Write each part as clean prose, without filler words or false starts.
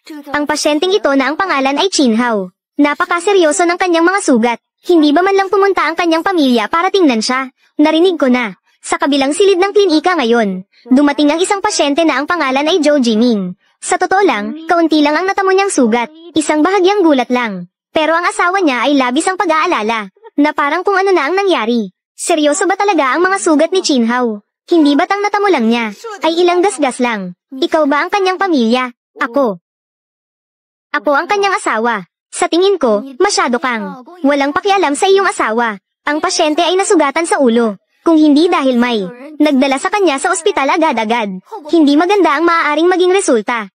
Ang pasyenteng ito na ang pangalan ay Chinhao. Napakaseryoso ng kanyang mga sugat. Hindi ba man lang pumunta ang kanyang pamilya para tingnan siya? Narinig ko na. Sa kabilang silid ng klinika ngayon, dumating ang isang pasyente na ang pangalan ay Zhou Jiming. Sa totoo lang, kaunti lang ang natamo niyang sugat. Isang bahagyang gulat lang. Pero ang asawa niya ay labis ang pag-aalala, na parang kung ano na ang nangyari. Seryoso ba talaga ang mga sugat ni Chinhao? Hindi ba't ang natamo lang niya ay ilang gasgas lang? Ikaw ba ang kanyang pamilya? Ako. Ako ang kanyang asawa. Sa tingin ko, masyado kang walang pakialam sa iyong asawa. Ang pasyente ay nasugatan sa ulo. Kung hindi dahil may nagdala sa kanya sa ospital agad-agad, hindi maganda ang maaaring maging resulta.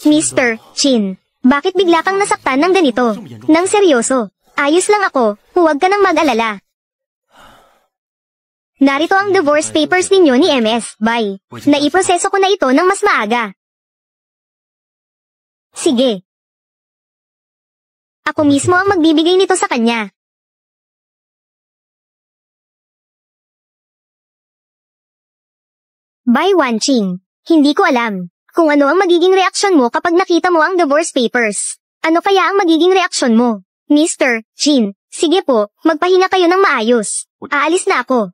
Mr. Chin, bakit bigla kang nasaktan ng ganito? Nang seryoso? Ayos lang ako, huwag ka nang mag-alala. Narito ang divorce papers ninyo ni MS. Bye. Naiproseso ko na ito ng mas maaga. Sige. Ako mismo ang magbibigay nito sa kanya. Bye Wanqing. Hindi ko alam kung ano ang magiging reaksyon mo kapag nakita mo ang divorce papers. Ano kaya ang magiging reaksyon mo? Mr. Chin, sige po, magpahinga kayo ng maayos. Aalis na ako.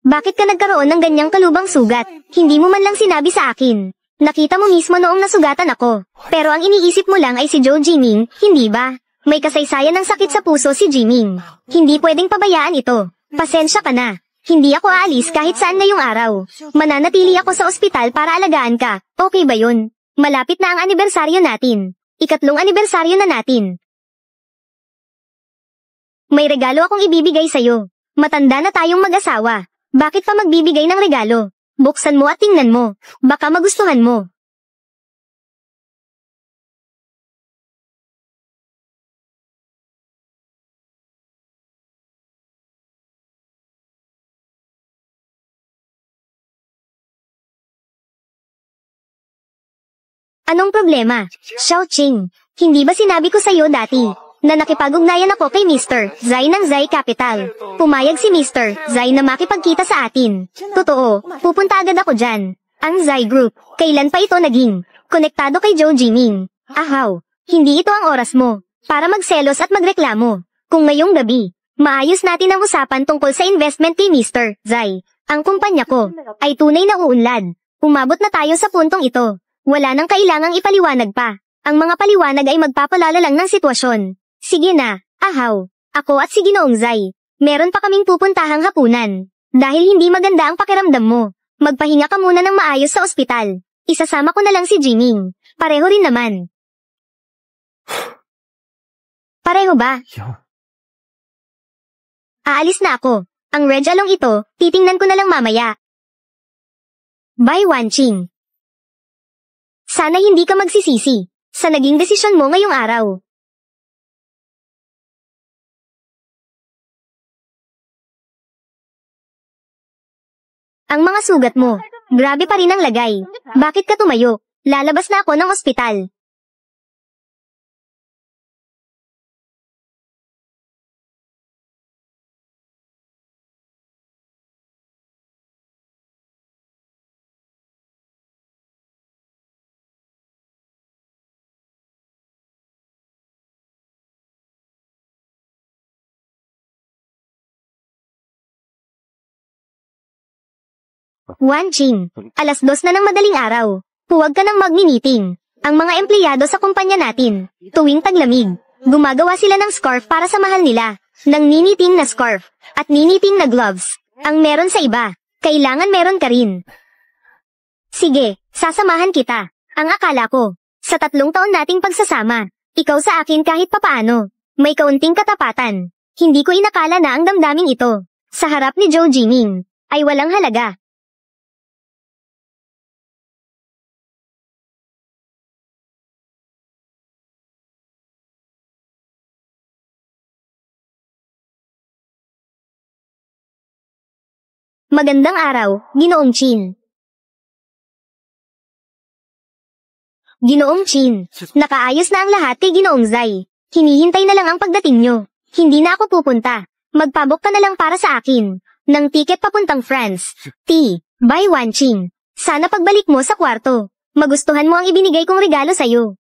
Bakit ka nagkaroon ng ganyang kalubang sugat? Hindi mo man lang sinabi sa akin. Nakita mo mismo noong nasugatan ako. Pero ang iniisip mo lang ay si Zhou Jiming, hindi ba? May kasaysayan ng sakit sa puso si Jiming. Hindi pwedeng pabayaan ito. Pasensya ka na. Hindi ako aalis kahit saan ngayong araw. Mananatili ako sa ospital para alagaan ka. Okay ba yun? Malapit na ang anibersaryo natin. 3 anibersaryo na natin. May regalo akong ibibigay sa'yo. Matanda na tayong mag-asawa. Bakit pa magbibigay ng regalo? Buksan mo at tingnan mo. Baka magustuhan mo. Anong problema? Xiaoqing, hindi ba sinabi ko sa'yo dati na nakipag-ugnayan ako kay Mr. Zai ng Zai Capital? Pumayag si Mr. Zai na makipagkita sa atin. Totoo, pupunta agad ako dyan. Ang Zai Group, kailan pa ito naging konektado kay Zhou Jiming? Ahaw, hindi ito ang oras mo para magselos at magreklamo. Kung ngayong gabi, maayos natin ang usapan tungkol sa investment kay Mr. Zai. Ang kumpanya ko ay tunay na uunlad. Umabot na tayo sa puntong ito. Wala nang kailangang ipaliwanag pa. Ang mga paliwanag ay magpapalala lang ng sitwasyon. Sige na, ahaw. Ako at si Ginoong Zai. Meron pa kaming pupuntahang hapunan. Dahil hindi maganda ang pakiramdam mo, magpahinga ka muna ng maayos sa ospital. Isasama ko na lang si Jiming. Pareho rin naman. Pareho ba? Aalis na ako. Ang red along ito, titingnan ko na lang mamaya. Bye Wanqing. Sana hindi ka magsisisi sa naging desisyon mo ngayong araw. Ang mga sugat mo, grabe pa rin ang lagay. Bakit ka tumayo? Lalabas na ako ng ospital. Wanqing, 2:00 na ng madaling araw. Huwag ka nang mag-meeting. Ang mga empleyado sa kumpanya natin, tuwing taglamig, gumagawa sila ng scarf para sa mahal nila. Ng niniting na scarf, at niniting na gloves. Ang meron sa iba, kailangan meron ka rin. Sige, sasamahan kita. Ang akala ko, sa 3 taon nating pagsasama, ikaw sa akin kahit papaano, may kaunting katapatan. Hindi ko inakala na ang damdaming ito, sa harap ni Zhou Jiming, ay walang halaga. Magandang araw, Ginoong Chin. Ginoong Chin, nakaayos na ang lahat kay Ginoong Zai. Hinihintay na lang ang pagdating nyo. Hindi na ako pupunta. Magpabook ka na lang para sa akin ng ticket papuntang France. By Wanqing. Sana pagbalik mo sa kwarto, magustuhan mo ang ibinigay kong regalo sa'yo.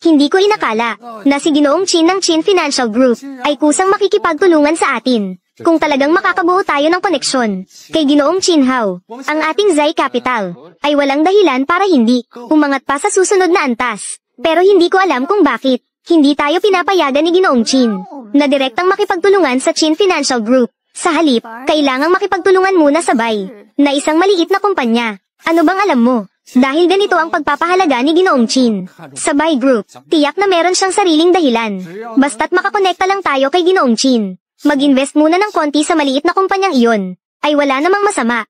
Hindi ko inakala na si Ginoong Chin ng Chin Financial Group ay kusang makikipagtulungan sa atin. Kung talagang makakabuo tayo ng koneksyon kay Ginoong Chin Hao, ang ating Zai Capital ay walang dahilan para hindi umangat pa sa susunod na antas. Pero hindi ko alam kung bakit hindi tayo pinapayagan ni Ginoong Chin na direktang makipagtulungan sa Chin Financial Group. Sa halip, kailangang makipagtulungan muna sa Bai na isang maliit na kumpanya. Ano bang alam mo? Dahil ganito ang pagpapahalaga ni Ginoong Chin sa Bai Group, tiyak na meron siyang sariling dahilan. Basta't makakonekta lang tayo kay Ginoong Chin, mag-invest muna ng konti sa maliit na kumpanyang iyon, ay wala namang masama.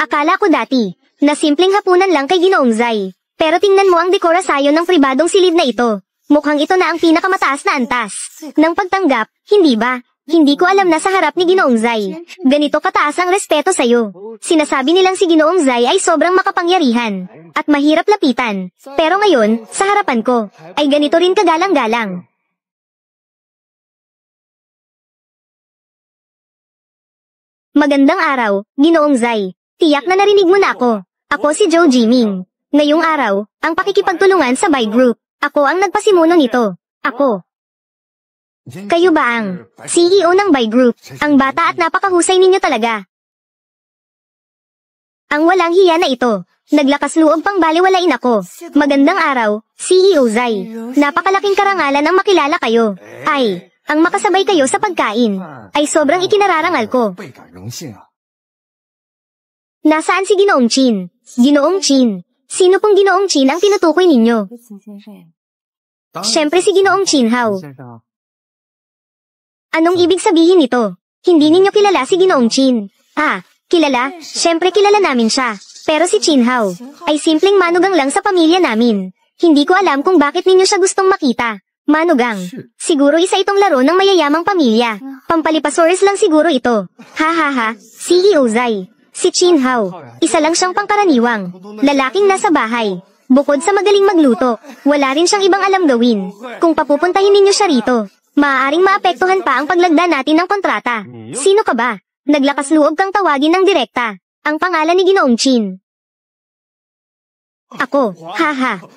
Akala ko dati na simpleng hapunan lang kay Ginoong Zai, pero tingnan mo ang dekorasyon ng pribadong silid na ito. Mukhang ito na ang pinakamataas na antas ng pagtanggap, hindi ba? Hindi ko alam na sa harap ni Ginoong Zai, ganito kataas ang respeto sa'yo. Sinasabi nilang si Ginoong Zai ay sobrang makapangyarihan at mahirap lapitan. Pero ngayon, sa harapan ko, ay ganito rin kagalang-galang. Magandang araw, Ginoong Zai. Tiyak na narinig mo na ako. Ako si Zhou Jiming. Ngayong araw, ang pakikipagtulungan sa Bai Group. Ako ang nagpasimuno nito. Ako. Kayo ba ang CEO ng Bai Group? Ang bata at napakahusay ninyo talaga. Ang walang hiya na ito. Naglakas loob pang baliwalain ako. Magandang araw, CEO Zai. Napakalaking karangalan ang makilala kayo. Ay, ang makasabay kayo sa pagkain ay sobrang ikinararangal ko. Nasaan si Ginoong Chin? Ginoong Chin. Sino pong Ginoong Chin ang tinutukoy ninyo? Siyempre si Ginoong Chin Hao. Anong ibig sabihin nito? Hindi ninyo kilala si Ginoong Chin. Kilala? Siyempre kilala namin siya. Pero si Chin Hao ay simpleng manugang lang sa pamilya namin. Hindi ko alam kung bakit ninyo siya gustong makita. Manugang. Siguro isa itong laro ng mayayamang pamilya. Pampalipasoris lang siguro ito. CEO Zai. Si Chin Hao, isa lang siyang pangkaraniwang lalaking nasa bahay. Bukod sa magaling magluto, wala rin siyang ibang alam gawin. Kung papupuntahin ninyo siya rito, maaaring maapektuhan pa ang paglagda natin ng kontrata. Sino ka ba? Naglakas loob kang tawagin ng direkta ang pangalan ni Ginoong Chin. Ako,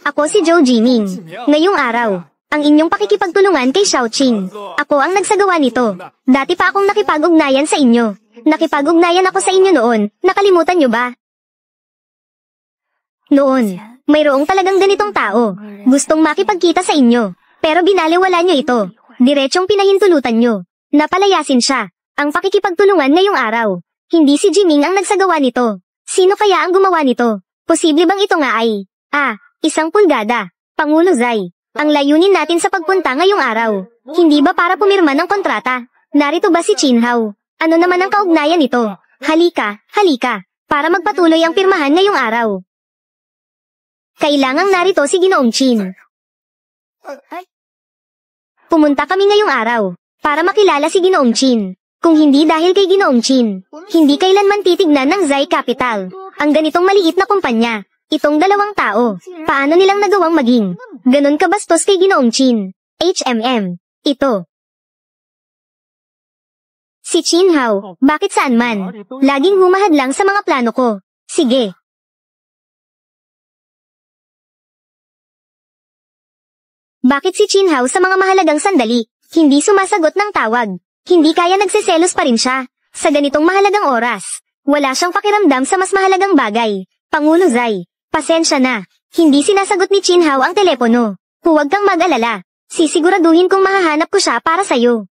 ako si Zhou Jiming. Ngayong araw, ang inyong pakikipagtulungan kay Xiaoqing. Ako ang nagsagawa nito. Dati pa akong nakipag-ugnayan sa inyo. Nakipag-ugnayan ako sa inyo noon, nakalimutan nyo ba? Noon, mayroong talagang ganitong tao. Gustong makipagkita sa inyo, pero binaliwala nyo ito. Diretsong pinahintulutan nyo. Napalayasin siya. Ang pakikipagtulungan ngayong araw. Hindi si Jiming ang nagsagawa nito. Sino kaya ang gumawa nito? Posible bang ito nga ay, isang pulgada, Pangulo Zai. Ang layunin natin sa pagpunta ngayong araw, hindi ba para pumirma ng kontrata? Narito ba si Chin Hao? Ano naman ang kaugnayan nito? Halika, para magpatuloy ang pirmahan ngayong araw. Kailangang narito si Ginoong Chin. Pumunta kami ngayong araw, para makilala si Ginoong Chin. Kung hindi dahil kay Ginoong Chin, hindi kailanman titignan ng Zai Capital ang ganitong maliit na kumpanya. Itong dalawang tao, paano nilang nagawang maging ganon kabastos kay Ginoong Chin? Ito. Si Chin Hao, bakit saan man? Laging humahad lang sa mga plano ko. Sige. Bakit si Chin Hao sa mga mahalagang sandali, hindi sumasagot ng tawag? Hindi kaya nagseselos pa rin siya. Sa ganitong mahalagang oras, wala siyang pakiramdam sa mas mahalagang bagay. Pangulo Zai, pasensya na. Hindi sinasagot ni Chin Hao ang telepono. Huwag kang mag-alala. Sisiguraduhin kong mahahanap ko siya para sa'yo.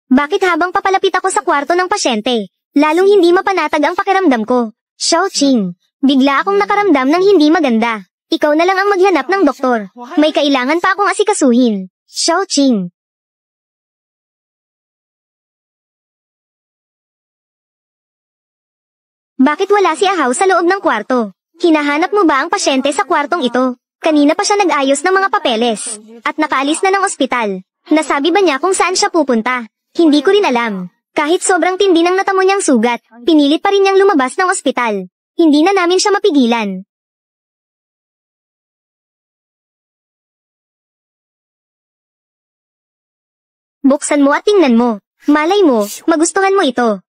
Bakit habang papalapit ako sa kwarto ng pasyente, lalong hindi mapanatag ang pakiramdam ko? Xiaoqing, bigla akong nakaramdam ng hindi maganda. Ikaw na lang ang maghanap ng doktor. May kailangan pa akong asikasuhin. Xiaoqing. Bakit wala si Ahau sa loob ng kwarto? Hinahanap mo ba ang pasyente sa kwartong ito? Kanina pa siya nag-ayos ng mga papeles. At nakaalis na ng ospital. Nasabi ba niya kung saan siya pupunta? Hindi ko rin alam. Kahit sobrang tindi ng natamo niyang sugat, pinilit pa rin niyang lumabas ng ospital. Hindi na namin siya mapigilan. Buksan mo at tingnan mo. Malay mo, magustuhan mo ito.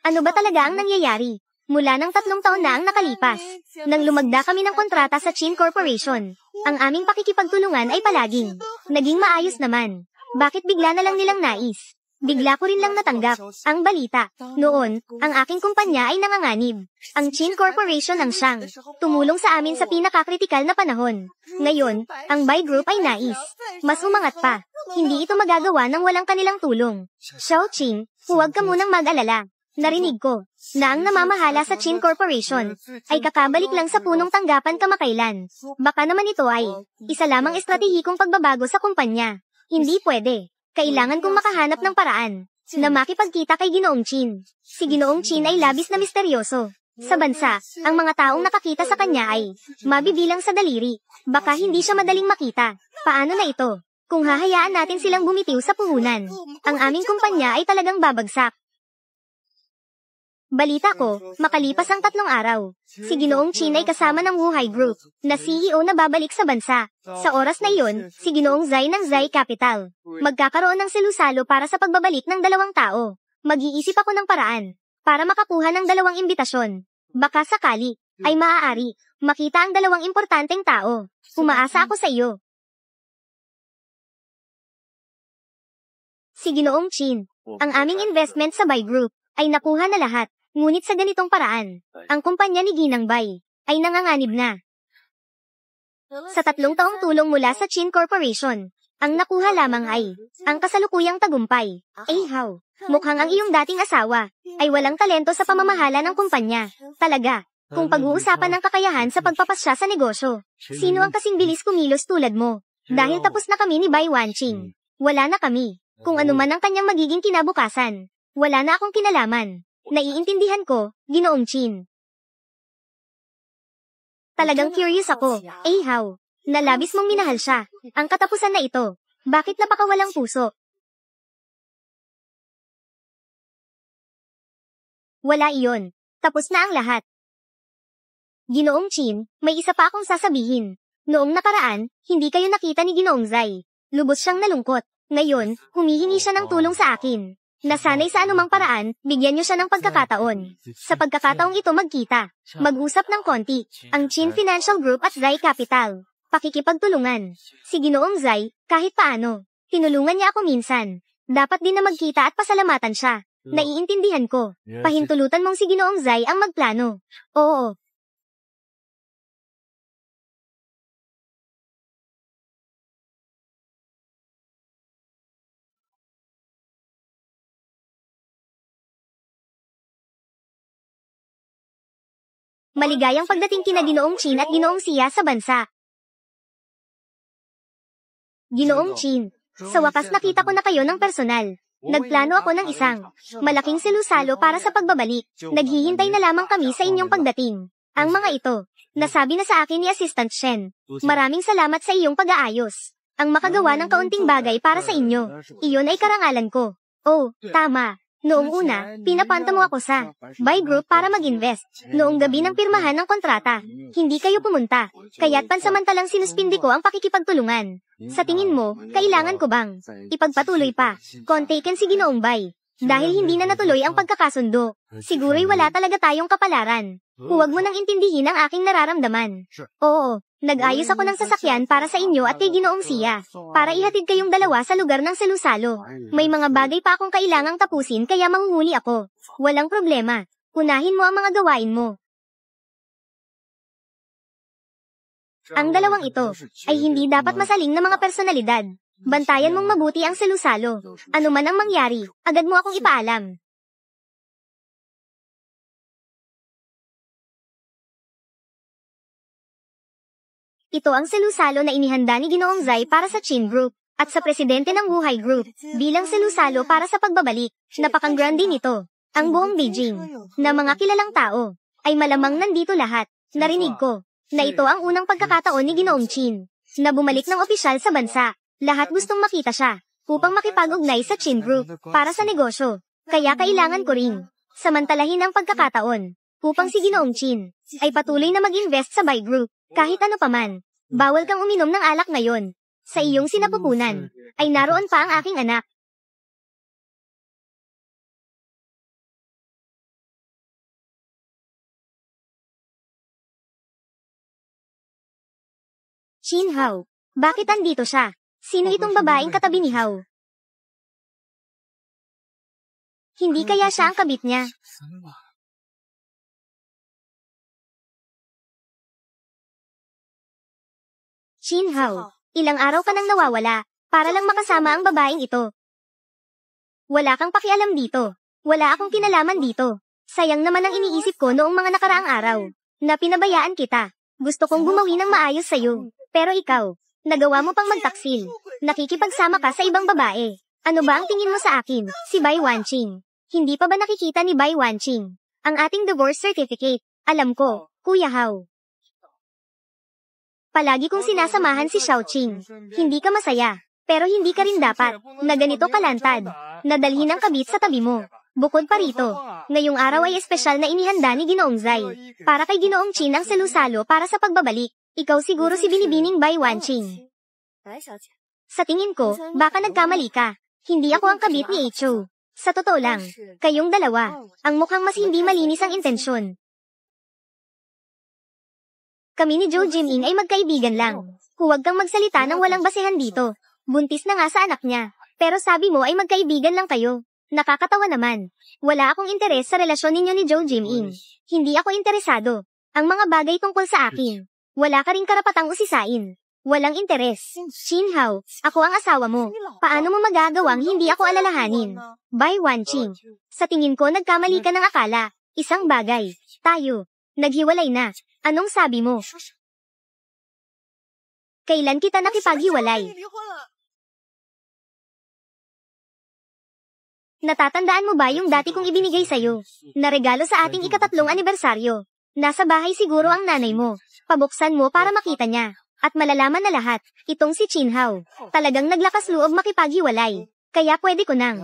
Ano ba talaga ang nangyayari? Mula ng 3 taon na ang nakalipas, nang lumagda kami ng kontrata sa Chin Corporation, ang aming pakikipagtulungan ay palaging naging maayos naman. Bakit bigla na lang nilang nais? Bigla ko rin lang natanggap ang balita. Noon, ang aking kumpanya ay nanganganib. Ang Chin Corporation ang siyang tumulong sa amin sa pinakakritikal na panahon. Ngayon, ang Buy Group ay nais. Mas umangat pa. Hindi ito magagawa nang walang kanilang tulong. Xiao Qing, huwag ka munang mag-alala. Narinig ko na ang namamahala sa Chin Corporation ay kakabalik lang sa punong tanggapan kamakailan. Baka naman ito ay isa lamang estratehikong pagbabago sa kumpanya. Hindi pwede. Kailangan kong makahanap ng paraan na makipagkita kay Ginoong Chin. Si Ginoong Chin ay labis na misteryoso. Sa bansa, ang mga taong nakakita sa kanya ay mabibilang sa daliri. Baka hindi siya madaling makita. Paano na ito? Kung hahayaan natin silang bumitiw sa puhunan, ang aming kumpanya ay talagang babagsak. Balita ko, makalipas ang 3 araw, si Ginoong Chin ay kasama ng Wuhai Group, na CEO na babalik sa bansa. Sa oras na iyon, si Ginoong Zai ng Zai Capital. Magkakaroon ng selusalo para sa pagbabalik ng 2 tao. Mag-iisip ako ng paraan, para makakuha ng 2 imbitasyon. Baka sakali, ay maaari, makita ang 2 importanteng tao. Umaasa ako sa iyo. Si Ginoong Chin, ang aming investment sa Buy Group, ay nakuha na lahat. Ngunit sa ganitong paraan, ang kumpanya ni Ginang Bai ay nanganganib na. Sa 3 taong tulong mula sa Chin Corporation, ang nakuha lamang ay ang kasalukuyang tagumpay. How? Mukhang ang iyong dating asawa ay walang talento sa pamamahala ng kumpanya. Talaga, kung pag-uusapan ng kakayahan sa pagpapasya sa negosyo, sino ang kasing bilis kumilos tulad mo? Dahil tapos na kami ni Bai Wanqing. Wala na kami. Kung ano man ang kanyang magiging kinabukasan, wala na akong kinalaman. Naiintindihan ko, Ginoong Chin. Talagang curious ako. How? Nalabis mong minahal siya. Ang katapusan na ito. Bakit napakawalang puso? Wala iyon. Tapos na ang lahat. Ginoong Chin, may isa pa akong sasabihin. Noong nakaraan, hindi kayo nakita ni Ginoong Zai. Lubos siyang nalungkot. Ngayon, humihingi siya ng tulong sa akin. Nasanay sa anumang paraan, bigyan niyo siya ng pagkakataon. Sa pagkakataong ito magkita, mag-usap ng konti, ang Chin Financial Group at Zai Capital. Pakikipagtulungan. Si Ginoong Zai, kahit paano, tinulungan niya ako minsan. Dapat din na magkita at pasalamatan siya. Naiintindihan ko. Pahintulutan mong si Ginoong Zai ang magplano. Oo. Maligayang pagdating kina Ginoong Chin at Ginoong Siya sa bansa. Ginoong Chin, sa wakas nakita ko na kayo ng personal. Nagplano ako ng isang malaking selusalo para sa pagbabalik. Naghihintay na lamang kami sa inyong pagdating. Ang mga ito, nasabi na sa akin ni Assistant Shen. Maraming salamat sa iyong pag-aayos. Ang makagawa ng kaunting bagay para sa inyo. Iyon ay karangalan ko. Oh, tama. Noong una, pinapanta mo ako sa Buy Group para mag-invest. Noong gabi ng pirmahan ng kontrata, hindi kayo pumunta. Kaya't pansamantalang sinuspindi ko ang pakikipagtulungan. Sa tingin mo, kailangan ko bang ipagpatuloy pa? Kontaken si Ginoong Bai. Dahil hindi na natuloy ang pagkakasundo. Siguro'y wala talaga tayong kapalaran. Huwag mo nang intindihin ang aking nararamdaman. Oo, nag-ayos ako ng sasakyan para sa inyo at kay Ginoong Siya. Para ihatid kayong dalawa sa lugar ng selusalo. May mga bagay pa akong kailangang tapusin kaya manghuhuli ako. Walang problema. Unahin mo ang mga gawain mo. Ang dalawang ito ay hindi dapat masaling na mga personalidad. Bantayan mong mabuti ang selusalo. Ano man ang mangyari, agad mo akong ipaalam. Ito ang selusalo na inihanda ni Ginoong Zai para sa Chin Group. At sa presidente ng Wuhai Group, bilang salusalo para sa pagbabalik. Napakang grande nito. Ang buong Beijing, na mga kilalang tao, ay malamang nandito lahat. Narinig ko, na ito ang unang pagkakataon ni Ginoong Qin, na bumalik ng opisyal sa bansa. Lahat gustong makita siya, upang makipag-ugnay sa Qin Group, para sa negosyo. Kaya kailangan ko ring samantalahin ang pagkakataon, upang si Ginoong Qin, ay patuloy na mag-invest sa Bai Group, kahit ano paman. Bawal kang uminom ng alak ngayon. Sa iyong sinapupunan, ay naroon pa ang aking anak. Qin Hao, bakit andito siya? Sino itong babaeng katabi ni Hao? Hindi kaya siya ang kabit niya? Qin Hao, ilang araw ka nang nawawala, para lang makasama ang babaeng ito. Wala kang pakialam dito. Wala akong kinalaman dito. Sayang naman ang iniisip ko noong mga nakaraang araw, na pinabayaan kita. Gusto kong gumawi ng maayos sa'yo. Pero ikaw, nagawa mo pang magtaksil. Nakikipagsama ka sa ibang babae. Ano ba ang tingin mo sa akin, si Bai Wanqing? Hindi pa ba nakikita ni Bai Wanqing ang ating divorce certificate? Alam ko, Kuya Hao. Palagi kong sinasamahan si Xiaoqing. Hindi ka masaya, pero hindi ka rin dapat na ganito kalantad, na dalhin ang kabit sa tabi mo. Bukod pa rito, ngayong araw ay espesyal na inihanda ni Ginoong Zai, para kay Ginoong Qin ang salusalo para sa pagbabalik. Ikaw siguro si Binibining Bai Wanqing. Sa tingin ko, baka nagkamali ka. Hindi ako ang kabit ni Icho. Sa totoo lang, kayong dalawa, ang mukhang mas hindi malinis ang intensyon. Kami ni Zhou Jiming ay magkaibigan lang. Huwag kang magsalita ng walang basehan dito. Buntis na nga sa anak niya. Pero sabi mo ay magkaibigan lang kayo. Nakakatawa naman. Wala akong interes sa relasyon ninyo ni Zhou Jiming. Hindi ako interesado. Ang mga bagay tungkol sa akin, wala ka ring karapatang usisain. Walang interes. Qin Hao, ako ang asawa mo. Paano mo magagawang hindi ako alalahanin? Bai Wanqing, sa tingin ko nagkamali ka ng akala. Isang bagay. Tayo. Naghiwalay na. Anong sabi mo? Kailan kita nakipaghiwalay? Natatandaan mo ba yung dati kong ibinigay sa'yo, na regalo sa ating ika-3 anibersaryo? Nasa bahay siguro ang nanay mo. Pabuksan mo para makita niya. At malalaman na lahat, itong si Qin Hao, talagang naglakas loob makipaghiwalay. Kaya pwede ko nang.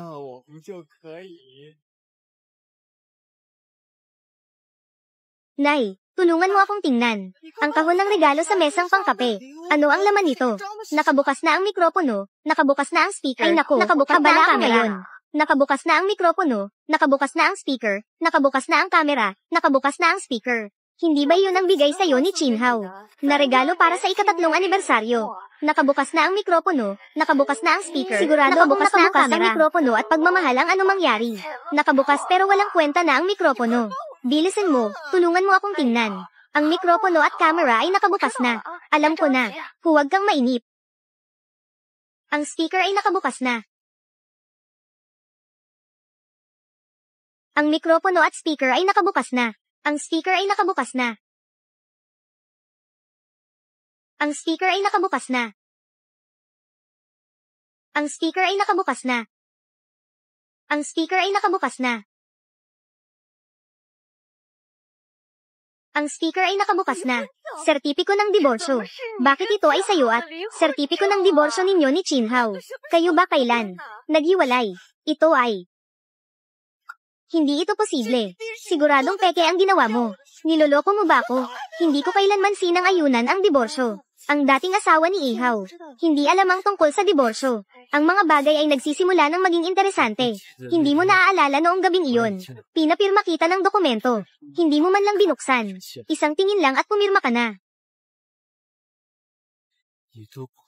Nay, tulungan mo akong tingnan. Ang kahon ng regalo sa mesang pangkape. Ano ang laman nito? Nakabukas na ang mikropono, nakabukas na ang speaker. Ay naku, nakabukas na ang kamera. Nakabukas na ang mikropono, nakabukas na ang speaker, nakabukas na ang kamera, nakabukas na ang speaker. Hindi ba yun ang bigay sa'yo ni Qin Hao? Na regalo para sa ika-3 anibersaryo. Nakabukas na ang mikropono, nakabukas na ang speaker. Sigurado nakabukas na ang mikropono at pagmamahal ang anong mangyari. Nakabukas pero walang kwenta na ang mikropono. Bilisan mo, tulungan mo akong tingnan. Ang mikropono at camera ay nakabukas na. Alam ko na, huwag kang mainip. Ang speaker ay nakabukas na. Ang mikropono at speaker ay nakabukas na. Ang speaker ay nakabukas na. Ang speaker ay nakabukas na. Ang speaker ay nakabukas na. Ang speaker ay nakabukas na. Ang speaker ay nakabukas na. Sertipiko ng diborsyo. Bakit ito ay sayo at sertipiko ng diborsyo ninyo ni Qin Hao? Kayo ba kailan naghiwalay? Ito ay hindi ito posible. Siguradong peke ang ginawa mo. Niloloko mo ba ako? Hindi ko kailanman sinang-ayunan ang diborsyo. Ang dating asawa ni Ihao, hindi alam ang tungkol sa diborsyo. Ang mga bagay ay nagsisimula ng maging interesante. Hindi mo naaalala noong gabing iyon. Pinapirma kita ng dokumento. Hindi mo man lang binuksan. Isang tingin lang at pumirma ka na.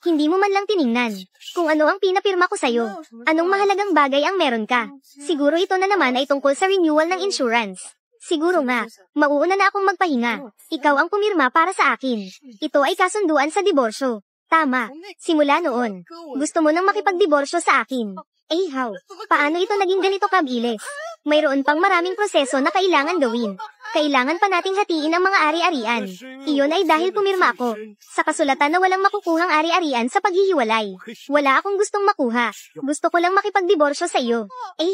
Hindi mo man lang tiningnan kung ano ang pinapirma ko sa'yo. Anong mahalagang bagay ang meron ka? Siguro ito na naman ay tungkol sa renewal ng insurance. Siguro nga, mauuna na akong magpahinga. Ikaw ang pumirma para sa akin. Ito ay kasunduan sa diborsyo. Tama. Simula noon, gusto mo nang makipagdiborsyo sa akin. How? Paano ito naging ganito kabilis? Mayroon pang maraming proseso na kailangan gawin. Kailangan pa nating hatiin ang mga ari-arian. Iyon ay dahil pumirma ako sa kasulatan na walang makukuhang ari-arian sa paghihiwalay. Wala akong gustong makuha. Gusto ko lang makipagdiborsyo sa iyo.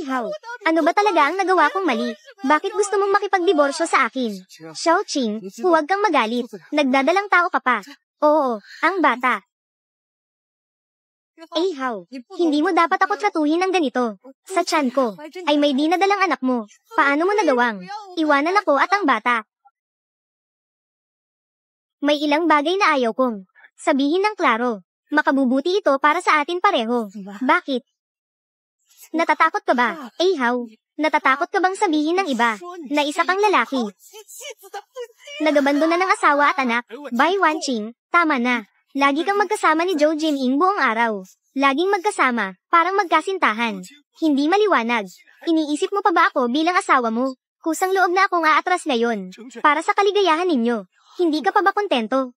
How? Ano ba talaga ang nagawa kong mali? Bakit gusto mong makipagdiborsyo sa akin? Xiaoqing, huwag kang magalit. Nagdadalang tao ka pa. Oo, ang bata. How? Hindi mo dapat ako tratuhin ng ganito. Sa tiyan ko, ay may dinadalang anak mo. Paano mo nagawang? Iwanan ako at ang bata. May ilang bagay na ayaw kong sabihin ng klaro. Makabubuti ito para sa atin pareho. Bakit? Natatakot ka ba? How? Natatakot ka bang sabihin ng iba na isa kang lalaki? Nagabando na ng asawa at anak. Bai Wanqing, tama na. Lagi kang magkasama ni Zhou Jiming buong araw. Laging magkasama, parang magkasintahan. Hindi maliwanag. Iniisip mo pa ba ako bilang asawa mo? Kusang loob na akong aatras ngayon. Para sa kaligayahan ninyo. Hindi ka pa ba kontento?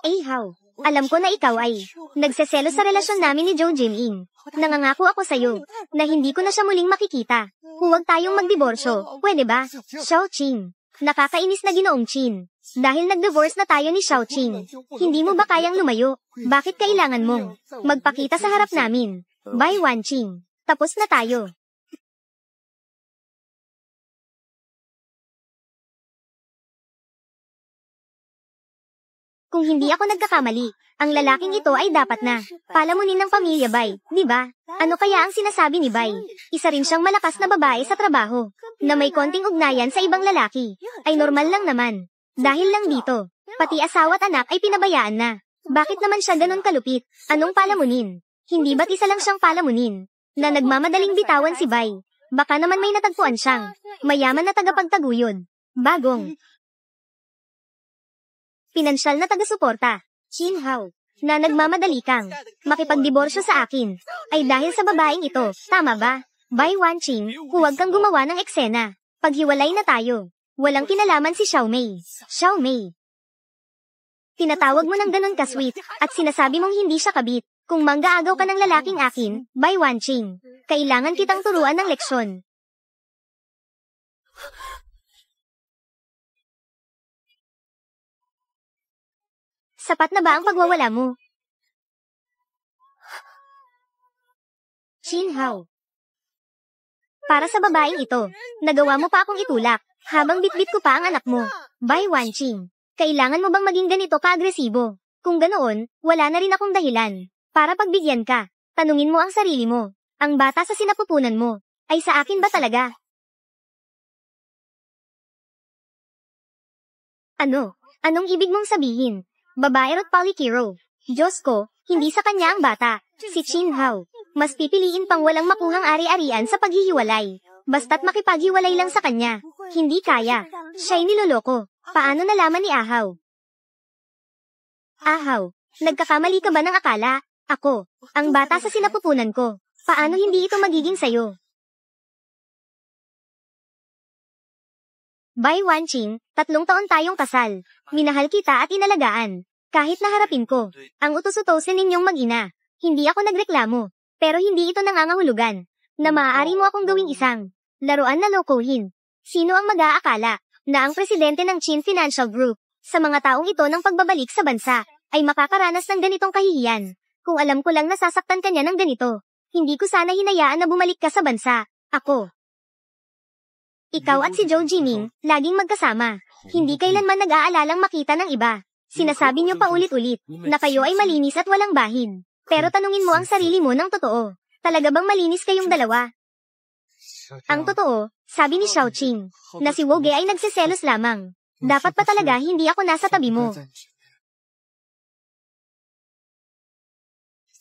How? Alam ko na ikaw ay nagseselos sa relasyon namin ni Zhou Jiming. Nangangako ako sa'yo na hindi ko na siya muling makikita. Huwag tayong magdiborsyo, pwede ba? Xiaoqing, nakakainis na Ginoong Qin. Dahil nag-divorce na tayo ni Xiaoqing, hindi mo ba kayang lumayo? Bakit kailangan mong magpakita sa harap namin? Bai Wanqing, tapos na tayo. Kung hindi ako nagkakamali, ang lalaking ito ay dapat na palamunin ng pamilya Bai, di ba? Ano kaya ang sinasabi ni Bai? Isa rin siyang malakas na babae sa trabaho, na may konting ugnayan sa ibang lalaki. Ay normal lang naman. Dahil lang dito, pati asawa at anak ay pinabayaan na. Bakit naman siya ganun kalupit? Anong palamunin? Hindi ba't isa lang siyang palamunin? Na nagmamadaling bitawan si Bai. Baka naman may natagpuan siyang mayaman na tagapagtaguyod. Bagong pinansyal na taga-suporta. Qin Hao, na nagmamadali kang makipagdiborsyo sa akin, ay dahil sa babaeng ito, tama ba? Bai Wanqing, huwag kang gumawa ng eksena. Paghiwalay na tayo. Walang kinalaman si Xiaomei. Xiaomei, tinatawag mo ng ganun ka-sweet, at sinasabi mong hindi siya kabit. Kung manggaagaw ka ng lalaking akin, Bai Wanqing, kailangan kitang turuan ng leksyon. Sapat na ba ang pagwawala mo? Qin Hao, para sa babaeng ito, nagawa mo pa akong itulak, habang bitbit ko pa ang anak mo. Bai Wanqing, kailangan mo bang maging ganito ka-agresibo? Kung ganoon, wala na rin akong dahilan para pagbigyan ka. Tanungin mo ang sarili mo, ang bata sa sinapupunan mo, ay sa akin ba talaga? Ano? Anong ibig mong sabihin? Babae rot Palikiro. Diyos ko, hindi sa kanya ang bata. Si Qin Hao, mas pipiliin pang walang makuhang ari-arian sa paghihiwalay. Basta't makipaghiwalay lang sa kanya. Hindi kaya. Siya'y niloloko. Paano nalaman ni Ahaw? Ahaw, nagkakamali ka ba ng akala? Ako, ang bata sa sinapupunan ko. Paano hindi ito magiging sayo? Bai Wanqing, 3 taon tayong kasal. Minahal kita at inalagaan. Kahit naharapin ko ang utos-utosin ninyong mag-ina. Hindi ako nagreklamo. Pero hindi ito nangangahulugan na maaari mo akong gawing isang laruan na lokohin. Sino ang mag-aakala na ang presidente ng Qin Financial Group sa mga taong ito ng pagbabalik sa bansa ay makakaranas ng ganitong kahihiyan? Kung alam ko lang nasasaktan ka niya ng ganito, hindi ko sana hinayaan na bumalik ka sa bansa. Ako. Ikaw at si Zhou Jiming, laging magkasama. Hindi kailanman nag-aalalang makita ng iba. Sinasabi niyo pa ulit-ulit na kayo ay malinis at walang bahid. Pero tanungin mo ang sarili mo ng totoo. Talaga bang malinis kayong dalawa? Ang totoo, sabi ni Xiaoqing, na si Woge ay nagseselos lamang. Dapat pa talaga hindi ako nasa tabi mo.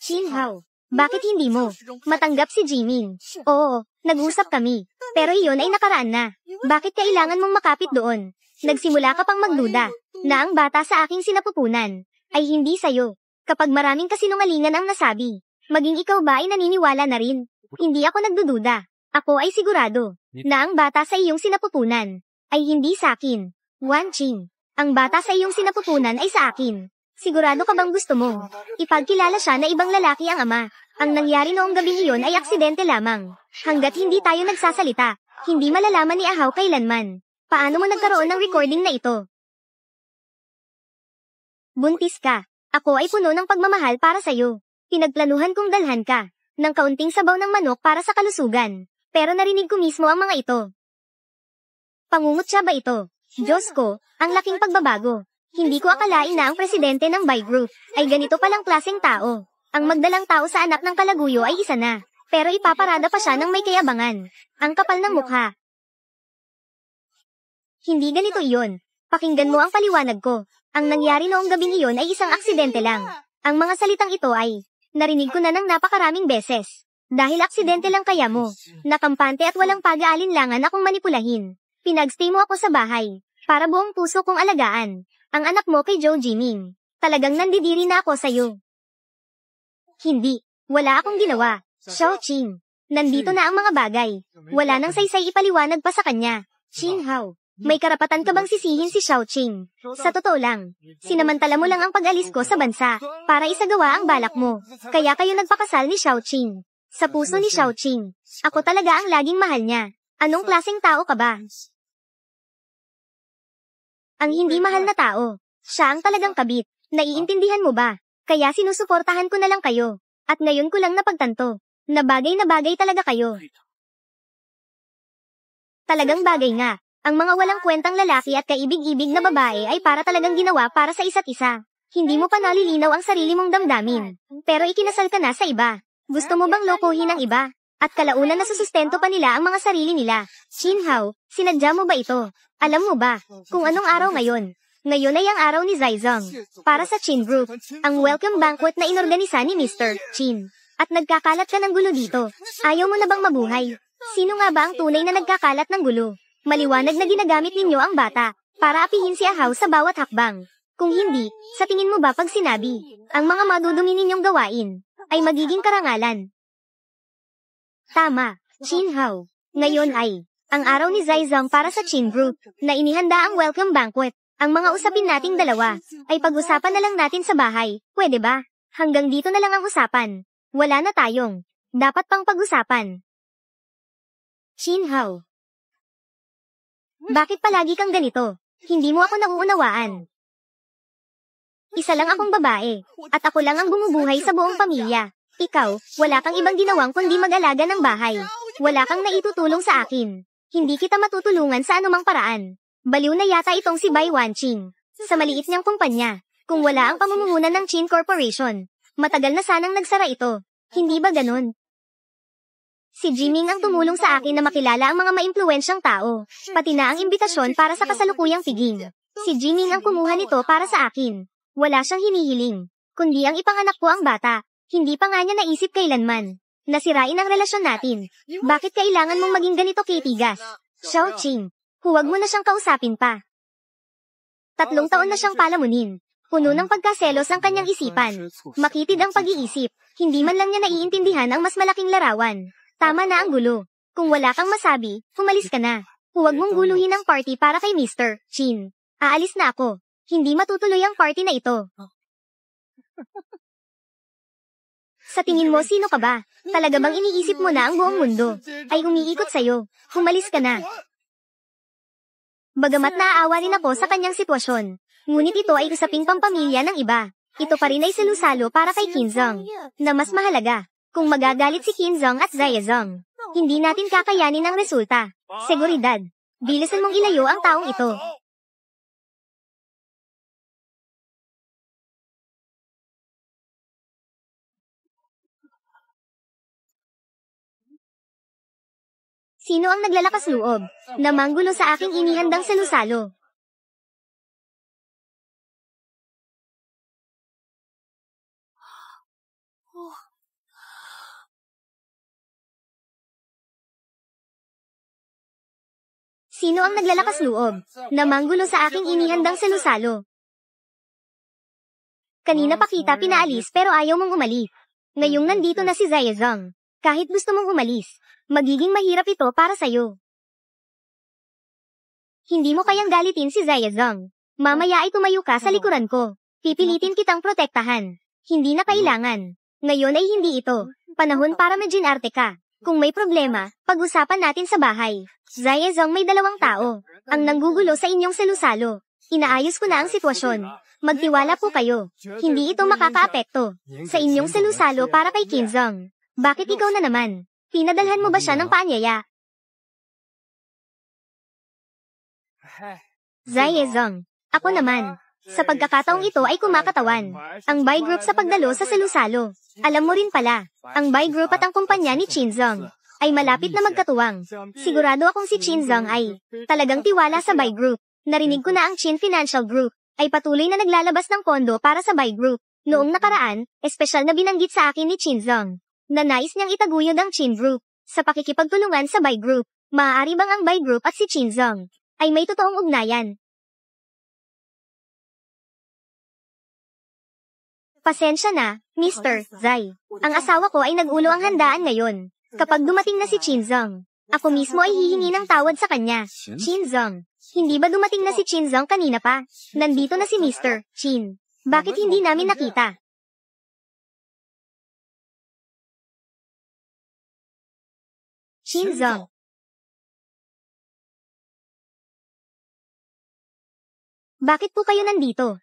Qin Hao, bakit hindi mo matanggap si Jiming? Oo, nag-usap kami. Pero iyon ay nakaraan na. Bakit kailangan mong makapit doon? Nagsimula ka pang magduda na ang bata sa aking sinapupunan ay hindi sayo. Kapag maraming kasinungalingan ang nasabi, maging ikaw ba ay naniniwala na rin? Hindi ako nagdududa. Ako ay sigurado na ang bata sa iyong sinapupunan ay hindi sa akin. Wanqing, ang bata sa iyong sinapupunan ay sa akin. Sigurado ka bang gusto mo ipagkilala siya na ibang lalaki ang ama? Ang nangyari noong gabing iyon ay aksidente lamang. Hanggat hindi tayo nagsasalita, Hindi malalaman ni Ahaw kailanman. Paano mo nagkaroon ng recording na ito? Buntis ka. Ako ay puno ng pagmamahal para sa'yo. Pinagplanuhan kong dalhan ka ng kaunting sabaw ng manok para sa kalusugan. Pero narinig ko mismo ang mga ito. Pangungutya ba ito? Diyos ko, ang laking pagbabago. Hindi ko akalain na ang presidente ng Bai Group ay ganito palang klaseng tao. Ang magdalang tao sa anak ng kalaguyo ay isa na. Pero ipaparada pa siya ng may kayabangan. Ang kapal ng mukha. Hindi ganito iyon. Pakinggan mo ang paliwanag ko. Ang nangyari noong gabing iyon ay isang aksidente lang. Ang mga salitang ito ay, narinig ko na ng napakaraming beses. Dahil aksidente lang kaya mo. Nakampante at walang pag-aalinlangan akong manipulahin. Pinagstay mo ako sa bahay. Para buong puso kong alagaan. Ang anak mo kay Joe Jiming. Talagang nandidiri na ako sa'yo. Hindi. Wala akong ginawa. Xiao Qing. Nandito na ang mga bagay. Wala nang saysay ipaliwanag pa sa kanya. Qin Hao. May karapatan ka bang sisihin si Xiao Qing? Sa totoo lang, sinamantala mo lang ang pag-alis ko sa bansa, para isagawa ang balak mo. Kaya kayo nagpakasal ni Xiao Qing. Sa puso ni Xiao Qing, ako talaga ang laging mahal niya. Anong klaseng tao ka ba? Ang hindi mahal na tao. Siya ang talagang kabit. Naiintindihan mo ba? Kaya sinusuportahan ko na lang kayo. At ngayon ko lang napagtanto, na bagay talaga kayo. Talagang bagay nga. Ang mga walang kwentang lalaki at kaibig-ibig na babae ay para talagang ginawa para sa isa't isa. Hindi mo pa nalilinaw ang sarili mong damdamin. Pero ikinasal ka na sa iba. Gusto mo bang lokohin ang iba? At kalaunan na susustento pa nila ang mga sarili nila. Qin Hao, sinadya mo ba ito? Alam mo ba, kung anong araw ngayon? Ngayon ay ang araw ni Zaizong. Para sa Qin Group, ang welcome banquet na inorganisa ni Mr. Qin. At nagkakalat ka ng gulo dito. Ayaw mo na bang mabuhay? Sino nga ba ang tunay na nagkakalat ng gulo? Maliwanag na ginagamit ninyo ang bata para apihin si Ahaw sa bawat hakbang. Kung hindi, sa tingin mo ba pag sinabi, ang mga madudumi ninyong gawain ay magiging karangalan? Tama, Qin Hao. Ngayon ay ang araw ni Zaizong para sa Qin Group na inihanda ang welcome banquet. Ang mga usapin nating dalawa ay pag-usapan na lang natin sa bahay. Pwede ba? Hanggang dito na lang ang usapan. Wala na tayong dapat pang pag-usapan. Qin Hao. Bakit palagi kang ganito? Hindi mo ako nauunawaan. Isa lang akong babae, at ako lang ang bumubuhay sa buong pamilya. Ikaw, wala kang ibang ginawang kundi mag-alaga ng bahay. Wala kang naitutulong sa akin. Hindi kita matutulungan sa anumang paraan. Baliw na yata itong si Bai Wanqing. Sa maliit niyang kumpanya, kung wala ang pamumuhunan ng Qin Corporation, matagal na sanang nagsara ito. Hindi ba ganun? Si Jiming ang tumulong sa akin na makilala ang mga maimpluwensyang tao, pati na ang imbitasyon para sa kasalukuyang piging. Si Jiming ang kumuha nito para sa akin. Wala siyang hinihiling, kundi ang ipanganak ko ang bata. Hindi pa nga niya naisip kailanman. Nasirain ang relasyon natin. Bakit kailangan mong maging ganito, Kitigas? Xiao Qing, huwag mo na siyang kausapin pa. 3 taon na siyang palamunin. Puno ng pagkaselos ang kanyang isipan. Makitid ang pag-iisip. Hindi man lang niya naiintindihan ang mas malaking larawan. Tama na ang gulo. Kung wala kang masabi, umalis ka na. Huwag mong guluhin ang party para kay Mr. Qin. Aalis na ako. Hindi matutuloy ang party na ito. Sa tingin mo, sino ka ba? Talaga bang iniisip mo na ang buong mundo ay umiikot sa'yo? Umalis ka na. Bagamat naaawa rin ako sa kanyang sitwasyon, ngunit ito ay usaping pampamilya ng iba. Ito pa rin ay salusalo para kay Qinzong, na mas mahalaga. Kung magagalit si Qinzong at Zaizong, hindi natin kakayanin ang resulta. Seguridad. Bilisan mong ilayo ang taong ito. Sino ang naglalakas loob na manggulo sa aking inihandang salusalo? Sino ang naglalakas loob na manggulo sa aking inihandang salusalo? Kanina pa kita pinaalis pero ayaw mong umalis. Ngayong nandito na si Zaizong. Kahit gusto mong umalis, magiging mahirap ito para sa'yo. Hindi mo kayang galitin si Zaizong. Mamaya ay tumayo ka sa likuran ko. Pipilitin kitang protektahan. Hindi na kailangan. Ngayon ay hindi ito panahon para maginarte ka. Kung may problema, pag-usapan natin sa bahay. Zai Ezong may 2 tao. Ang nanggugulo sa inyong selusalo. Inaayos ko na ang sitwasyon. Magtiwala po kayo. Hindi ito makakaapekto sa inyong selusalo para kay Kim Zong. Bakit ikaw na naman? Pinadalhan mo ba siya ng paanyaya? Zai Ezong. Ako naman. Sa pagkakataong ito ay kumakatawan. Ang Bai Group sa pagdalo sa selusalo. Alam mo rin pala, ang Bai Group at ang kumpanya ni Chin Zong ay malapit na magkatuwang. Sigurado akong si Chin Zong ay talagang tiwala sa Bai Group. Narinig ko na ang Chin Financial Group ay patuloy na naglalabas ng pondo para sa Bai Group. Noong nakaraan, espesyal na binanggit sa akin ni Chin Zong na nais niyang itaguyod ang Chin Group sa pakikipagtulungan sa Bai Group. Maaari bang ang Bai Group at si Chin Zong ay may totoong ugnayan? Pasensya na, Mr. Zai. Ang asawa ko ay nag-ulo ang handaan ngayon. Kapag dumating na si Chin Zong, ako mismo ay hihingi ng tawad sa kanya. Chin Zong. Hindi ba dumating na si Chin Zong kanina pa? Nandito na si Mr. Chin. Bakit hindi namin nakita? Chin Zong. Bakit po kayo nandito?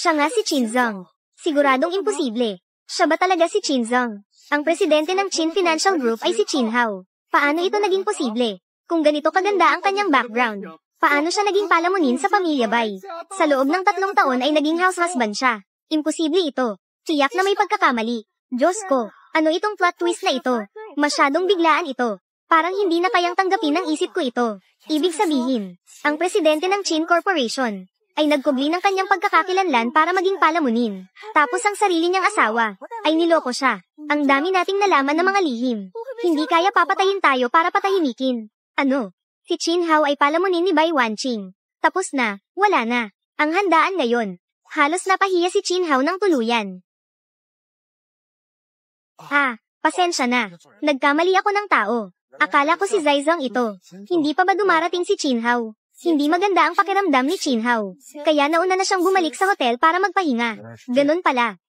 Siya nga si Chin Zong. Siguradong imposible. Siya ba talaga si Chin Zong? Ang presidente ng Chin Financial Group ay si Chin Hao. Paano ito naging posible? Kung ganito kaganda ang kanyang background, paano siya naging palamunin sa pamilya Bai? Sa loob ng 3 taon ay naging house husband siya. Imposible ito. Tiyak na may pagkakamali. Diyos ko, ano itong plot twist na ito? Masyadong biglaan ito. Parang hindi na kayang tanggapin ng isip ko ito. Ibig sabihin, ang presidente ng Chin Corporation ay nagkubli ng kanyang pagkakakilanlan para maging palamunin. Tapos ang sarili niyang asawa ay niloko siya. Ang dami nating nalaman ng mga lihim. Hindi kaya papatayin tayo para patahimikin. Ano? Si Chin Hao ay palamunin ni Bai Wanqing. Tapos na, wala na. Ang handaan ngayon. Halos napahiya si Chin Hao ng tuluyan. Pasensya na. Nagkamali ako ng tao. Akala ko si Zai Zong ito. Hindi pa ba dumarating si Chin Hao? Hindi maganda ang pakiramdam ni Chin Hao. Kaya nauna na siyang bumalik sa hotel para magpahinga. Ganun pala.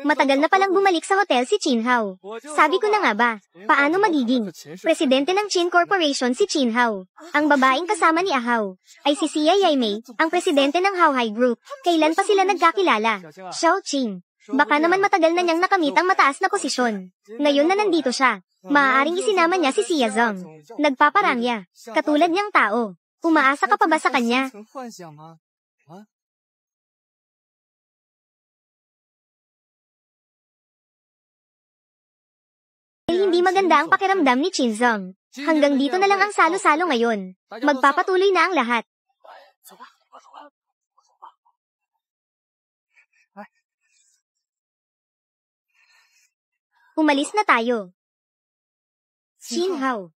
Matagal na palang bumalik sa hotel si Chin Hao. Sabi ko na nga ba, paano magiging presidente ng Chin Corporation si Chin Hao? Ang babaeng kasama ni Ahao ay si Xia Yaimei, ang presidente ng Haohai Group. Kailan pa sila nagkakilala? Xiao Qing. Baka naman matagal na niyang nakamit ang mataas na posisyon. Ngayon na nandito siya. Maaaring isinama niya si Xia Zong. Nagpaparangya. Katulad niyang tao. Umaasa ka pa ba sa kanya? Hindi maganda ang pakiramdam ni Chin Zong. Hanggang dito na lang ang salo-salo ngayon. Magpapatuloy na ang lahat. Umalis na tayo. Chin Hao.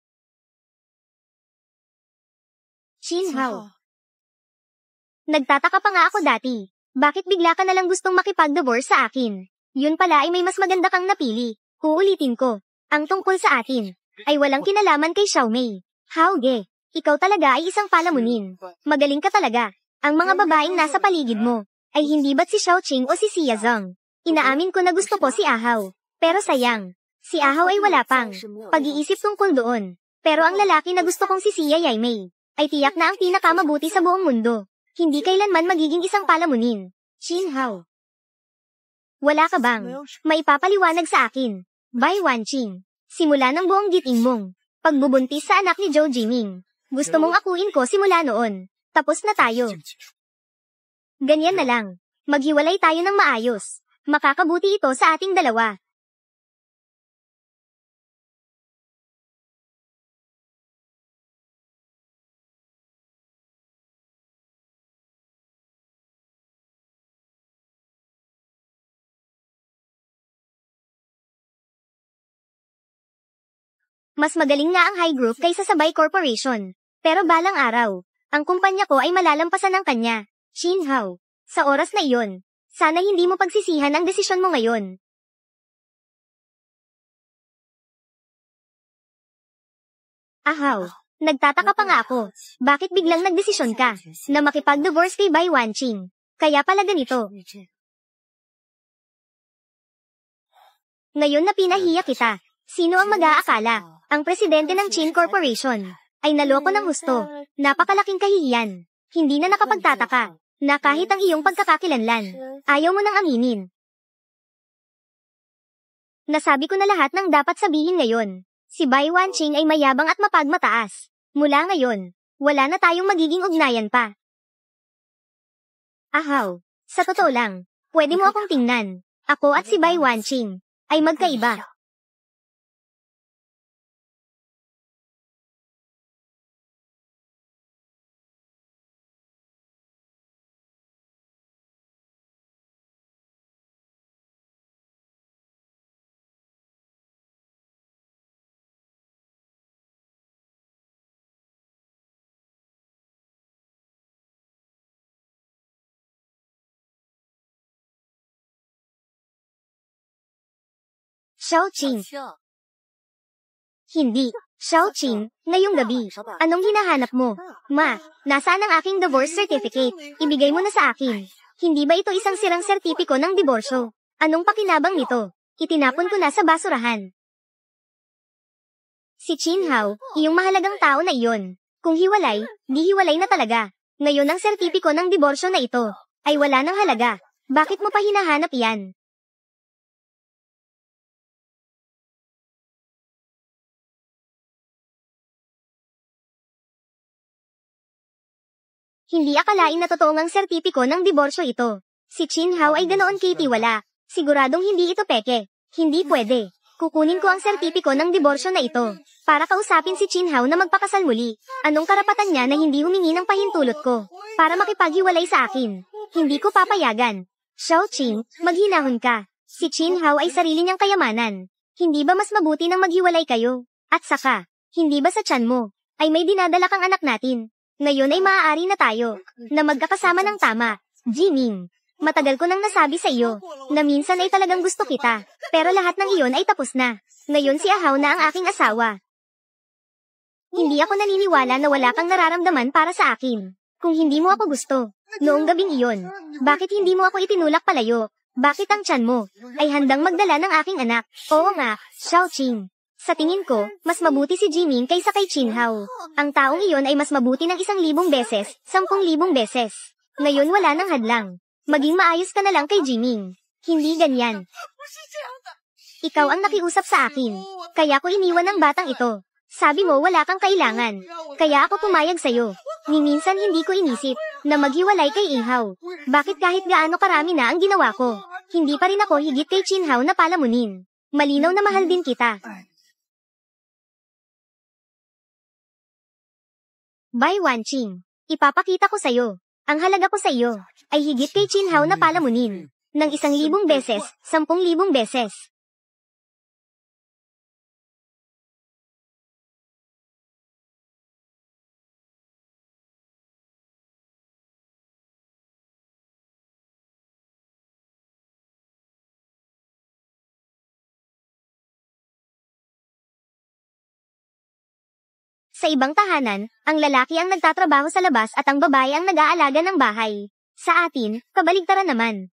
Chin Hao. Nagtataka pa nga ako dati. Bakit bigla ka nalang gustong makipag-divorce sa akin? Yun pala ay may mas maganda kang napili. Uulitin ko. Ang tungkol sa atin ay walang kinalaman kay Xiaomei. Hauge, ikaw talaga ay isang palamunin. Magaling ka talaga. Ang mga babaeng nasa paligid mo ay hindi ba't si Xiao Qing o si Xia Zong? Inaamin ko na gusto ko si Ahao. Pero sayang. Si Ahao ay wala pang pag-iisip tungkol doon. Pero ang lalaki na gusto kong si Xia Yaimei ay tiyak na ang pinakamabuti sa buong mundo. Hindi kailanman magiging isang palamunin. Chin Hao. Wala ka bang maipapaliwanag sa akin? Bai Wanqing. Simula ng buong giting mong pagbubuntis sa anak ni Zhou Jiming. Gusto mong akuin ko simula noon. Tapos na tayo. Ganyan na lang. Maghiwalay tayo ng maayos. Makakabuti ito sa ating dalawa. Mas magaling nga ang High Group kaysa sa Bai Corporation. Pero balang araw, ang kumpanya ko ay malalampasan ng kanya. Chin Hao. Sa oras na iyon, sana hindi mo pagsisihan ang desisyon mo ngayon. Ahao. Nagtataka pa nga ako. Bakit biglang nagdesisyon ka na makipag-divorce kay Bai Wanqing? Kaya pala ganito. Ngayon na pinahiya kita. Sino ang mag-aakala? Ang presidente ng Chin Corporation ay naloko ng husto. Napakalaking kahihiyan. Hindi na nakapagtataka na kahit ang iyong pagkakakilanlan, ayaw mo nang aminin. Nasabi ko na lahat ng dapat sabihin ngayon. Si Bai Wanqing ay mayabang at mapagmataas. Mula ngayon, wala na tayong magiging ugnayan pa. Ahaw, sa totoo lang, pwede mo akong tingnan. Ako at si Bai Wanqing ay magkaiba. Xiaoqing. Hindi. Xiaoqing, ngayong gabi, anong hinahanap mo? Ma, nasaan ang aking divorce certificate? Ibigay mo na sa akin. Hindi ba ito isang sirang sertipiko ng diborsyo? Anong pakinabang nito? Itinapon ko na sa basurahan. Si Qin Hao, iyong mahalagang tao na iyon. Kung hiwalay, di hiwalay na talaga. Ngayon ang sertipiko ng diborsyo na ito ay wala ng halaga. Bakit mo pa hinahanap yan? Hindi akalain na totoong ang sertipiko ng diborsyo ito. Si Qin Hao ay ganoon kitiwala. Siguradong hindi ito peke. Hindi pwede. Kukunin ko ang sertipiko ng diborsyo na ito para kausapin si Qin Hao na magpakasal muli. Anong karapatan niya na hindi humingi ng pahintulot ko para makipaghiwalay sa akin? Hindi ko papayagan. Xiaoqing, maghinahon ka. Si Qin Hao ay sarili niyang kayamanan. Hindi ba mas mabuti nang maghiwalay kayo? At saka, hindi ba sa tiyan mo ay may dinadala kang anak natin? Ngayon ay maaari na tayo na magkakasama ng tama. Jining, matagal ko nang nasabi sa iyo na minsan ay talagang gusto kita. Pero lahat ng iyon ay tapos na. Ngayon si Ahau na ang aking asawa. Hindi ako naniniwala na wala kang nararamdaman para sa akin. Kung hindi mo ako gusto, noong gabing iyon, bakit hindi mo ako itinulak palayo? Bakit ang tiyan mo ay handang magdala ng aking anak? Oo nga, Xiaoqing. Sa tingin ko, mas mabuti si Jining kaysa kay Qin Hao. Ang taong iyon ay mas mabuti ng 1,000 beses, 10,000 beses. Ngayon wala nang hadlang. Maging maayos ka na lang kay Jining. Hindi ganyan. Ikaw ang nakiusap sa akin. Kaya ko iniwan ang batang ito. Sabi mo wala kang kailangan. Kaya ako pumayag sa'yo. Ni minsan hindi ko inisip na maghiwalay kay Ihaw. Bakit kahit gaano karami na ang ginawa ko, hindi pa rin ako higit kay Qin Hao na palamunin. Malinaw na mahal din kita. Bai Wanqing, ipapakita ko sa'yo. Ang halaga ko sa iyo ay higit kay Qin Hao na palamunin ng 1,000 beses, 10,000 beses. Sa ibang tahanan, ang lalaki ang nagtatrabaho sa labas at ang babae ang nag-aalaga ng bahay. Sa atin, kabaligtaran naman.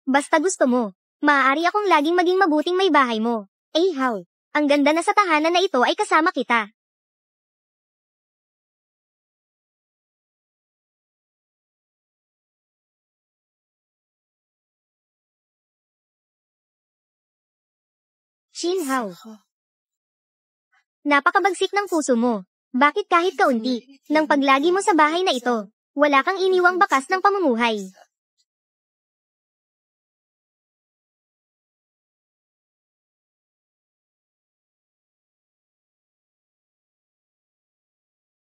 Basta gusto mo, maaari akong laging maging mabuting may bahay mo. Eh how? Ang ganda na sa tahanan na ito ay kasama kita. Qin Hao. Napakabagsik ng puso mo. Bakit kahit kaunti, ng paglagi mo sa bahay na ito, wala kang iniwang bakas ng pamumuhay?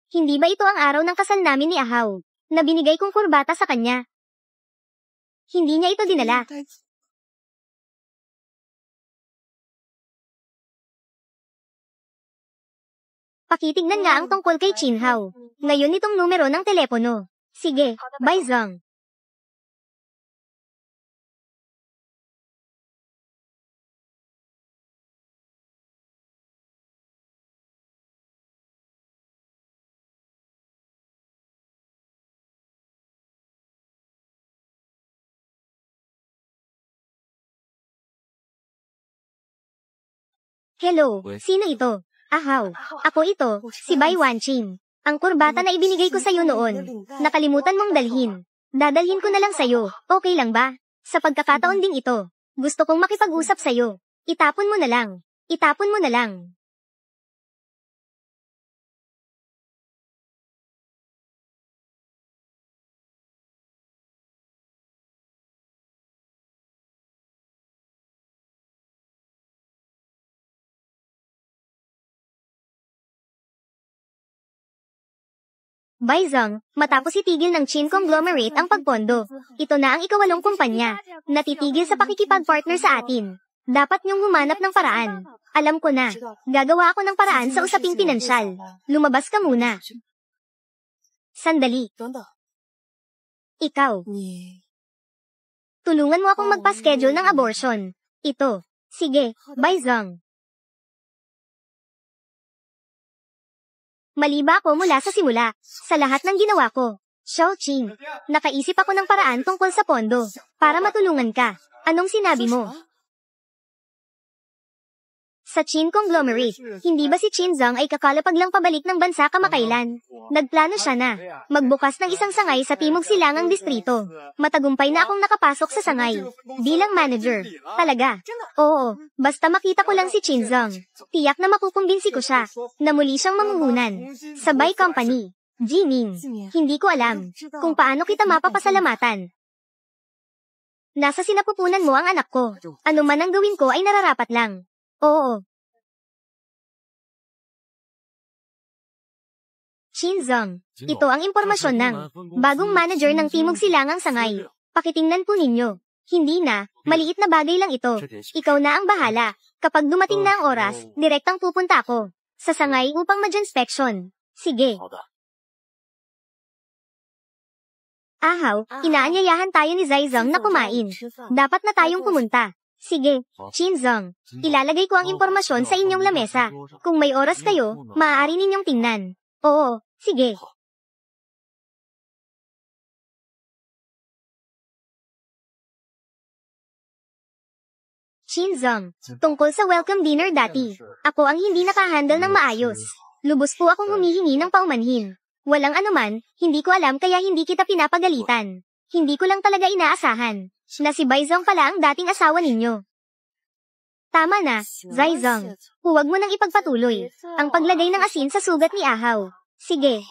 Hindi ba ito ang araw ng kasal namin ni Ahaw, na binigay kong kurbata sa kanya? Hindi niya ito dinala. Pakitignan nga ang tungkol kay Qin Hao. Ngayon itong numero ng telepono. Sige, bye Zhang. Hello, sino ito? Ahaw, ako ito, si Bai Wanqing. Ang kurbata na ibinigay ko sa'yo noon. Nakalimutan mong dalhin. Dadalhin ko na lang sa'yo, okay lang ba? Sa pagkakataon ding ito, gusto kong makipag-usap sa'yo. Itapon mo na lang. Itapon mo na lang. Bai Zhang, matapos itigil ng Chin Conglomerate ang pagpondo, ito na ang ikawalong kumpanya, natitigil sa pakikipag-partner sa atin. Dapat niyong humanap ng paraan. Alam ko na, gagawa ako ng paraan sa usaping pinansyal. Lumabas ka muna. Sandali. Ikaw. Tulungan mo akong magpa-schedule ng abortion. Ito. Sige, Bai Zhang. Mali ba ako mula sa simula? Sa lahat ng ginawa ko. Xiao Qing, nakaisip ako ng paraan tungkol sa pondo, para matulungan ka. Anong sinabi mo? Sa Chin Conglomerate, hindi ba si Qin Zhang ay kakalapag lang pabalik ng bansa kamakailan? Nagplano siya na magbukas ng isang sangay sa Timog Silangang Distrito. Matagumpay na akong nakapasok sa sangay. Bilang manager. Talaga. Oo, basta makita ko lang si Qin Zhang. Tiyak na makukumbinsi ko siya na muli siyang mamumuhunan. Sa Bai Company. Jining, hindi ko alam kung paano kita mapapasalamatan. Nasa sinapupunan mo ang anak ko. Ano man ang gawin ko ay nararapat lang. Oo. Qin Zhang, ito ang impormasyon ng bagong manager ng Timog Silangang Sangay. Pakitingnan po ninyo. Hindi na, maliit na bagay lang ito. Ikaw na ang bahala. Kapag dumating na ang oras, direktang pupunta ako sa sangay upang mag-inspection. Sige. Ahaw, inaanyayahan tayo ni Zai Zhang na kumain. Dapat na tayong pumunta. Sige, Qin Zhang, ilalagay ko ang impormasyon sa inyong lamesa. Kung may oras kayo, maaari ninyong tingnan. Oo, sige. Qin Zhang, tungkol sa welcome dinner dati, ako ang hindi nakahandle ng maayos. Lubos po akong humihingi ng paumanhin. Walang anuman, hindi ko alam kaya hindi kita pinapagalitan. Hindi ko lang talaga inaasahan na si Bai Zhang pala ang dating asawa ninyo. Tama na, Zai Zhang. Huwag mo nang ipagpatuloy ang paglagay ng asin sa sugat ni Ahaw. Sige,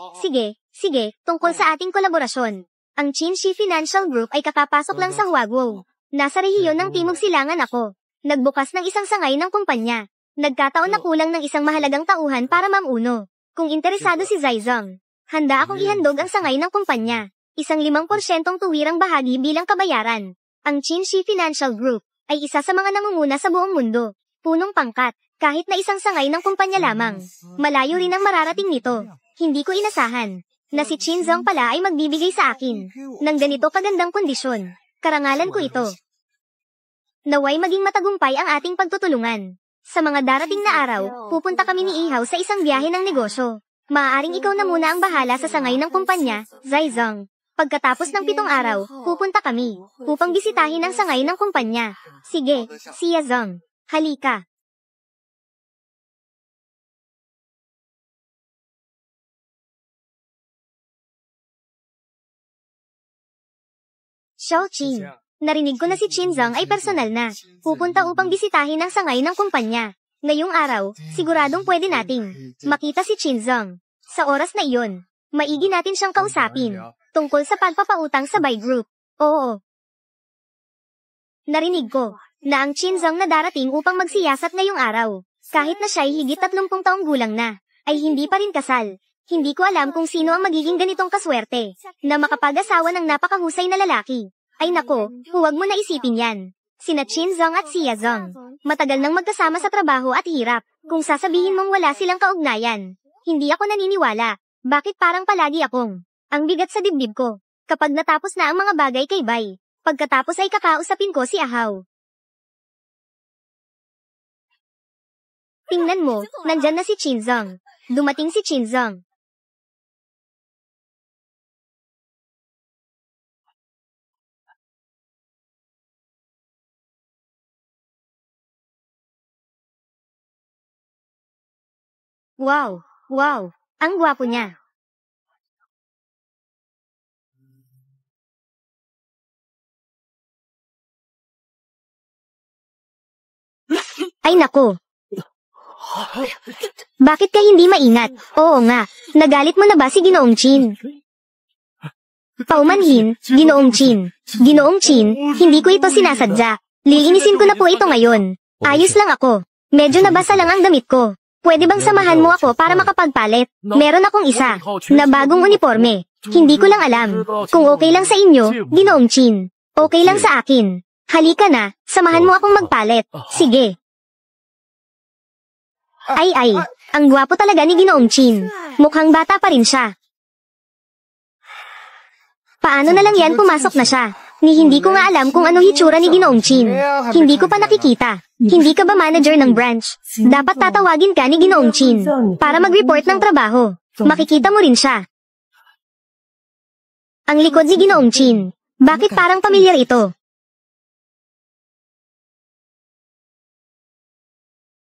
tungkol sa ating kolaborasyon. Ang Qinshi Financial Group ay kakapasok lang sa Huaguo. Nasa rehiyon ng Timog Silangan ako. Nagbukas ng isang sangay ng kumpanya. Nagkataon na kulang ng isang mahalagang tauhan para mamuno. Kung interesado si Zai Zhang, handa akong ihandog ang sangay ng kumpanya. Isang 5% tuwirang bahagi bilang kabayaran. Ang Qinshi Financial Group ay isa sa mga namumuna sa buong mundo. Punong pangkat, kahit na isang sangay ng kumpanya lamang. Malayo rin ang mararating nito. Hindi ko inasahan na si Qin Zhang pala ay magbibigay sa akin ng ganito kagandang kondisyon. Karangalan ko ito. Naway maging matagumpay ang ating pagtutulungan. Sa mga darating na araw, pupunta kami ni Ihaw sa isang biyahe ng negosyo. Maaaring ikaw na muna ang bahala sa sangay ng kumpanya, Zai Zhang. Pagkatapos ng 7 araw, pupunta kami upang bisitahin ang sangay ng kumpanya. Sige, Xia Zhang. Halika. Xiao Qing, narinig ko na si Qin Zhang ay personal na. Pupunta upang bisitahin ang sangay ng kumpanya. Ngayong araw, siguradong pwede nating makita si Qin Zhang. Sa oras na iyon, maigi natin siyang kausapin tungkol sa pagpapautang sa Bai Group. Oo. Narinig ko na ang Qin Zhang na darating upang magsiyasat ngayong araw. Kahit na siya'y higit 30 taong gulang na, ay hindi pa rin kasal. Hindi ko alam kung sino ang magiging ganitong kaswerte na makapag-asawa ng napakahusay na lalaki. Ay nako, huwag mo na isipin yan. Sina Qin Zhang at Xia Zhang, matagal nang magkasama sa trabaho at hirap. Kung sasabihin mong wala silang kaugnayan, hindi ako naniniwala. Bakit parang palagi akong ang bigat sa dibdib ko kapag natapos na ang mga bagay kay Bai? Pagkatapos ay kakausapin ko si Ahaw. Tingnan mo, nandyan na si Qin Zhang. Dumating si Qin Zhang. Wow, wow, ang gwapo niya. Ay nako. Bakit ka hindi maingat? Oo nga, nagalit mo na ba si Ginoong Chin? Paumanhin, Ginoong Chin. Ginoong Chin, hindi ko ito sinasadya. Lilinisin ko na po ito ngayon. Ayos lang ako. Medyo nabasa lang ang damit ko. Pwede bang samahan mo ako para makapagpalit? Meron akong isa, na bagong uniforme. Hindi ko lang alam. Kung okay lang sa inyo, Ginoong Chin. Okay lang sa akin. Halika na, samahan mo akong magpalit. Sige. Ay, ang gwapo talaga ni Ginoong Chin. Mukhang bata pa rin siya. Paano na lang yan pumasok na siya? Ni hindi ko nga alam kung ano hitsura ni Ginoong Chin. Hindi ko pa nakikita. Hindi ka ba manager ng branch? Dapat tatawagin ka ni Ginoong Chin para mag-report ng trabaho. Makikita mo rin siya. Ang likod ni Ginoong Chin. Bakit parang pamilyar ito?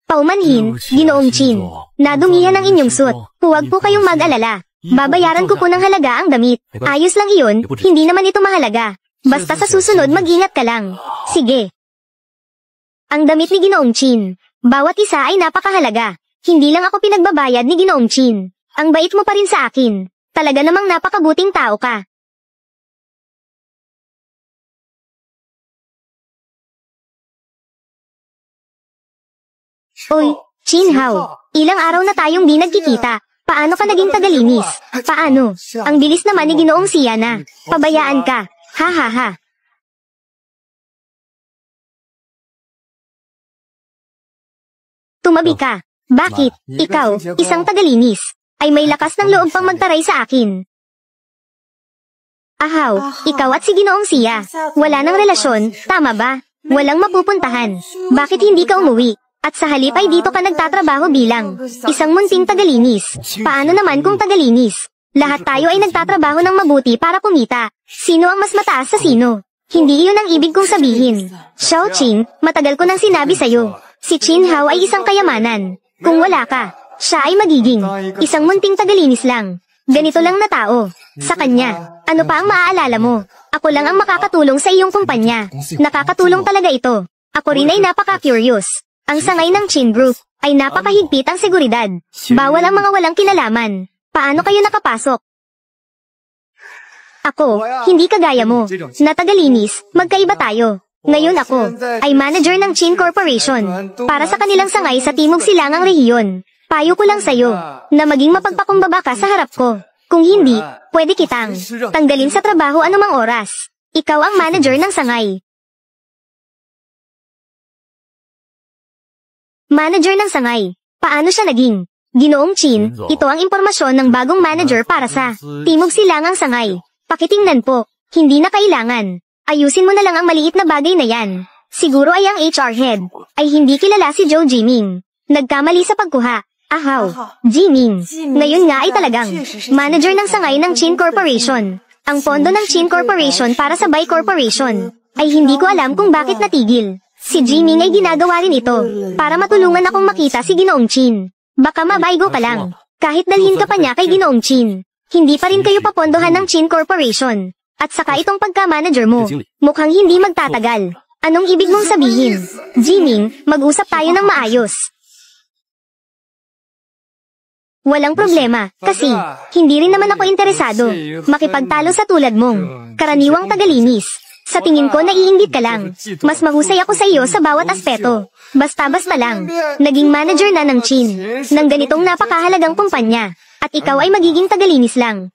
Paumanhin, Ginoong Chin. Nadumihan ang inyong suit. Huwag po kayong mag-alala. Babayaran ko po ng halaga ang damit. Ayos lang iyon, hindi naman ito mahalaga. Basta sa susunod mag-ingat ka lang. Sige. Ang damit ni Ginoong Chin. Bawat isa ay napakahalaga. Hindi lang ako pinagbabayad ni Ginoong Chin. Ang bait mo pa rin sa akin. Talaga namang napakabuting tao ka. Uy, Chin Hao, ilang araw na tayong di nagkikita. Paano ka naging tagalinis? Paano? Ang bilis naman ni Ginoong Siana. Pabayaan ka. Ha ha ha. Tumabi ka. Bakit? Ikaw, isang tagalinis, ay may lakas ng loob pang magtaray sa akin. Ahaw, ikaw at si Ginoong Sia. Wala nang relasyon, tama ba? Walang mapupuntahan. Bakit hindi ka umuwi? At sa halip ay dito ka nagtatrabaho bilang isang munting tagalinis. Paano naman kung tagalinis? Lahat tayo ay nagtatrabaho ng mabuti para kumita. Sino ang mas mataas sa sino? Hindi iyon ang ibig kong sabihin. Xiao Qing, matagal ko nang sinabi sa'yo. Si Chin Hao ay isang kayamanan. Kung wala ka, siya ay magiging isang munting tagalinis lang. Ganito lang na tao. Sa kanya, ano pa ang maaalala mo? Ako lang ang makakatulong sa iyong kumpanya. Nakakatulong talaga ito. Ako rin ay napaka-curious. Ang sangay ng Chin Group ay napakahigpit ang seguridad. Bawal ang mga walang kinalaman. Paano kayo nakapasok? Ako, hindi kagaya mo. Na tagalinis, magkaiba tayo. Ngayon ako, ay manager ng Chin Corporation. Para sa kanilang sangay sa Timog Silangang Rehiyon. Payo ko lang sa'yo, na maging mapagpakumbaba ka sa harap ko. Kung hindi, pwede kitang tanggalin sa trabaho anumang oras. Ikaw ang manager ng sangay. Manager ng sangay. Paano siya naging? Ginoong Chin, ito ang impormasyon ng bagong manager para sa Timog Silangang Sangay. Pakitingnan po, hindi na kailangan. Ayusin mo na lang ang maliit na bagay na yan. Siguro ay ang HR head, ay hindi kilala si Zhou Jiming. Nagkamali sa pagkuha. Ahaw, Jiming. Ngayon nga ay talagang manager ng sangay ng Chin Corporation. Ang pondo ng Chin Corporation para sa Bai Corporation, ay hindi ko alam kung bakit natigil. Si Jiming ay ginagawa rin ito, para matulungan akong makita si Ginoong Chin. Baka mabaygo ka lang, kahit dalhin ka pa niya kay Ginoong Chin. Hindi pa rin kayo papondohan ng Chin Corporation. At saka itong pagka-manager mo, mukhang hindi magtatagal. Anong ibig mong sabihin? Jiming, mag-usap tayo ng maayos. Walang problema, kasi hindi rin naman ako interesado makipagtalo sa tulad mong karaniwang tagalinis. Sa tingin ko naiinggit ka lang. Mas mahusay ako sa iyo sa bawat aspeto. Basta-basta lang, naging manager na ng Chin, ng ganitong napakahalagang kumpanya, at ikaw ay magiging tagalinis lang.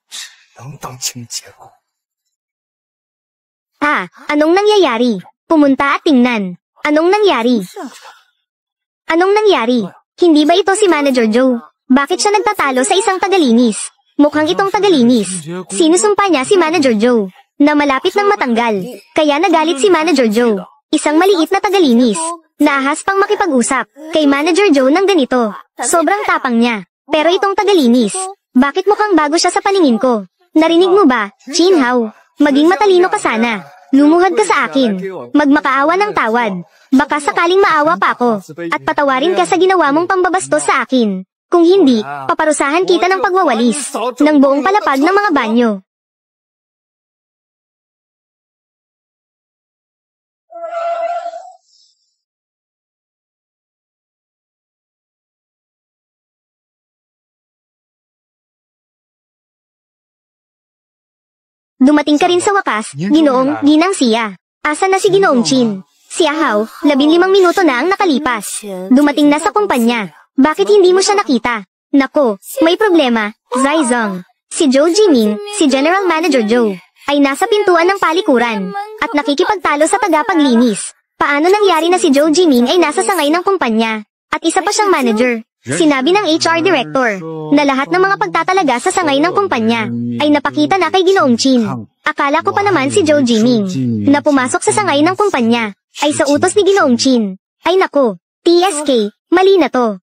Anong nangyayari? Pumunta at tingnan. Anong nangyari? Anong nangyari? Hindi ba ito si Manager Joe? Bakit siya nagtatalo sa isang tagalinis? Mukhang itong tagalinis. Sinusumpa niya si Manager Joe na malapit ng matanggal. Kaya nagalit si Manager Joe. Isang maliit na tagalinis. Naahas pang makipag-usap kay Manager Joe ng ganito. Sobrang tapang niya. Pero itong tagalinis, bakit mukhang bago siya sa paningin ko? Narinig mo ba, Chin Hao? Maging matalino ka sana. Lumuhad ka sa akin. Magmakaawa ng tawad. Baka sakaling maawa pa ako. At patawarin ka sa ginawa mong pambabastos sa akin. Kung hindi, paparusahan kita ng pagwawalis ng buong palapag ng mga banyo. Dumating ka rin sa wakas, Ginoong Ginang Siya. Asan na si Ginoong Chin? Si Ahaw, 15 minuto na ang nakalipas. Dumating na sa kumpanya. Bakit hindi mo siya nakita? Nako, may problema, Zai Zong. Si Zhou Jiming, si General Manager Zhou, ay nasa pintuan ng palikuran at nakikipagtalo sa tagapaglinis. Paano nangyari na si Zhou Jiming ay nasa sangay ng kumpanya at isa pa siyang manager? Sinabi ng HR Director na lahat ng mga pagtatalaga sa sangay ng kumpanya ay napakita na kay Ginoong Chin. Akala ko pa naman si Zhou Jiming na pumasok sa sangay ng kumpanya ay sa utos ni Ginoong Chin. Ay nako, TSK, mali na to.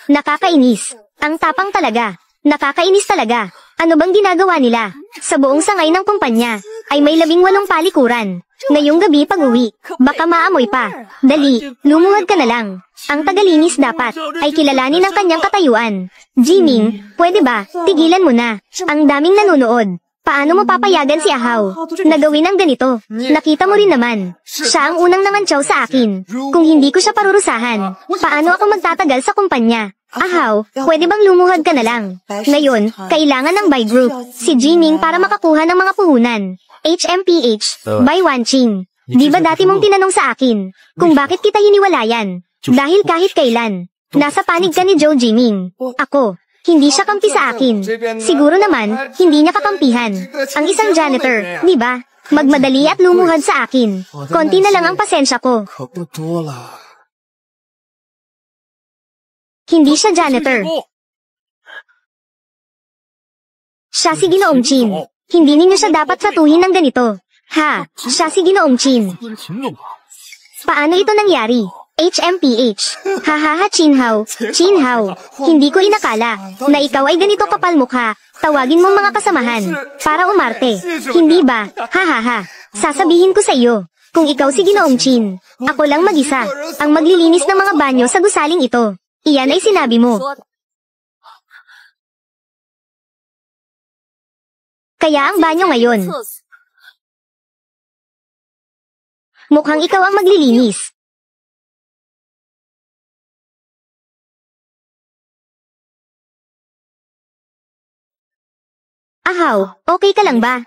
Nakakainis. Ang tapang talaga. Nakakainis talaga. Ano bang ginagawa nila? Sa buong sangay ng kumpanya ay may 18 palikuran. Ngayong gabi pag-uwi, baka maamoy pa. Dali, lumuhad ka na lang. Ang tagalinis dapat ay kilalanin ang kanyang katayuan. Jiming, pwede ba? Tigilan mo na. Ang daming nanonood. Paano mo papayagan si Ahaw na gawin ang ganito? Nakita mo rin naman. Siya ang unang nangantsaw sa akin. Kung hindi ko siya parurusahan, paano ako magtatagal sa kumpanya? Ahaw, pwede bang lumuhad ka na lang? Ngayon, kailangan ng buy group si Jiming para makakuha ng mga puhunan. HMPH, by Wanqing. Di ba dati mong tinanong sa akin kung bakit kita hiniwalayan? Dahil kahit kailan, nasa panig ka ni Zhou Jiming. Ako, hindi siya kampi sa akin. Siguro naman, hindi niya kakampihan. Ang isang janitor, di ba? Magmadali at lumuhad sa akin. Konti na lang ang pasensya ko. Hindi siya janitor. Siya si Ginoong Chin. Hindi ninyo siya dapat tratuhin ng ganito. Ha, siya si Ginoong Chin. Paano ito nangyari? HMPH. Hahaha Chinhaw. Chinhaw. Hindi ko inakala na ikaw ay ganito kapal mukha. Tawagin mong mga kasamahan para umarte. Hindi ba? Hahaha. Sasabihin ko sa iyo. Kung ikaw si Ginoong Chin, ako lang mag-isa ang maglilinis ng mga banyo sa gusaling ito. Iyan ay sinabi mo. Kaya ang banyo ngayon. Mukhang ikaw ang maglilinis. Ahaw, okay ka lang ba?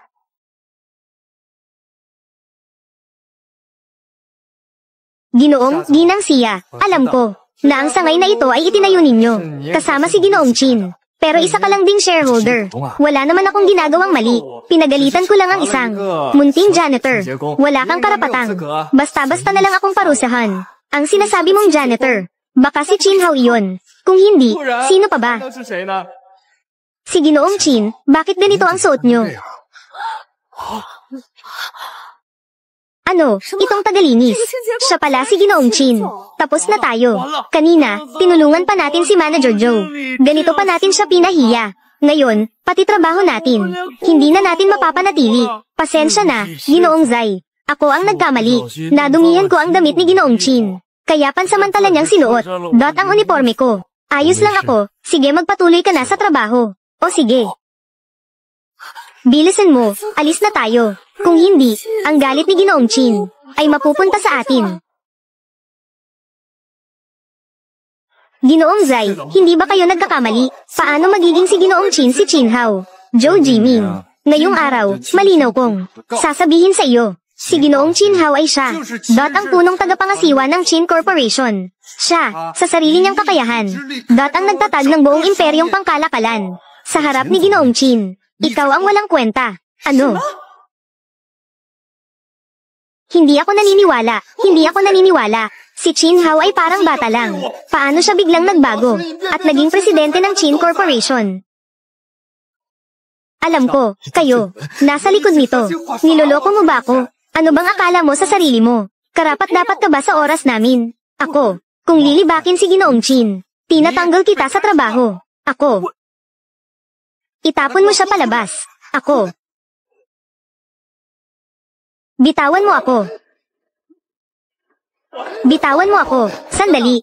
Ginoong Ginang Siya, alam ko na ang sangay na ito ay itinayo ninyo, kasama si Ginoong Chin. Pero isa ka lang ding shareholder. Wala naman akong ginagawang mali. Pinagalitan ko lang ang isang munting janitor. Wala kang karapatang. Basta-basta na lang akong parusahan. Ang sinasabi mong janitor, baka si Chinhaw iyon. Kung hindi, sino pa ba? Si Ginoong Chin, bakit ganito ang suot nyo? Ano, itong tagalinis. Siya pala si Ginoong Chin. Tapos na tayo. Kanina, tinulungan pa natin si Manager Zhou. Ganito pa natin siya pinahiya. Ngayon, pati trabaho natin. Hindi na natin mapapanatili. Pasensya na, Ginoong Zai. Ako ang nagkamali. Nadumihan ko ang damit ni Ginoong Chin. Kaya pansamantala niyang sinuot. Ang uniforme ko. Ayos lang ako. Sige, magpatuloy ka na sa trabaho. O sige. Bilisan mo, alis na tayo. Kung hindi, ang galit ni Ginoong Chin ay mapupunta sa atin. Ginoong Zai, hindi ba kayo nagkakamali? Paano magiging si Ginoong Chin si Chinhaw? Zhou Jiming. Ngayong araw, malinaw kong sasabihin sa iyo. Si Ginoong Chinhaw ay siya. Ang punong tagapangasiwa ng Chin Corporation. Siya, sa sarili niyang kakayahan. Ang nagtatag ng buong imperyong pangkalakalan. Sa harap ni Ginoong Chin, ikaw ang walang kwenta. Ano? Hindi ako naniniwala. Hindi ako naniniwala. Si Chinhaw ay parang bata lang. Paano siya biglang nagbago at naging presidente ng Chin Corporation? Alam ko, kayo, nasa likod nito. Niloloko mo ba ako? Ano bang akala mo sa sarili mo? Karapat-dapat ka ba sa oras namin? Ako, kung lilibakin si Ginoong Chin, tinatanggal kita sa trabaho. Ako. Itapon mo siya palabas. Ako. Bitawan mo ako. Bitawan mo ako. Sandali.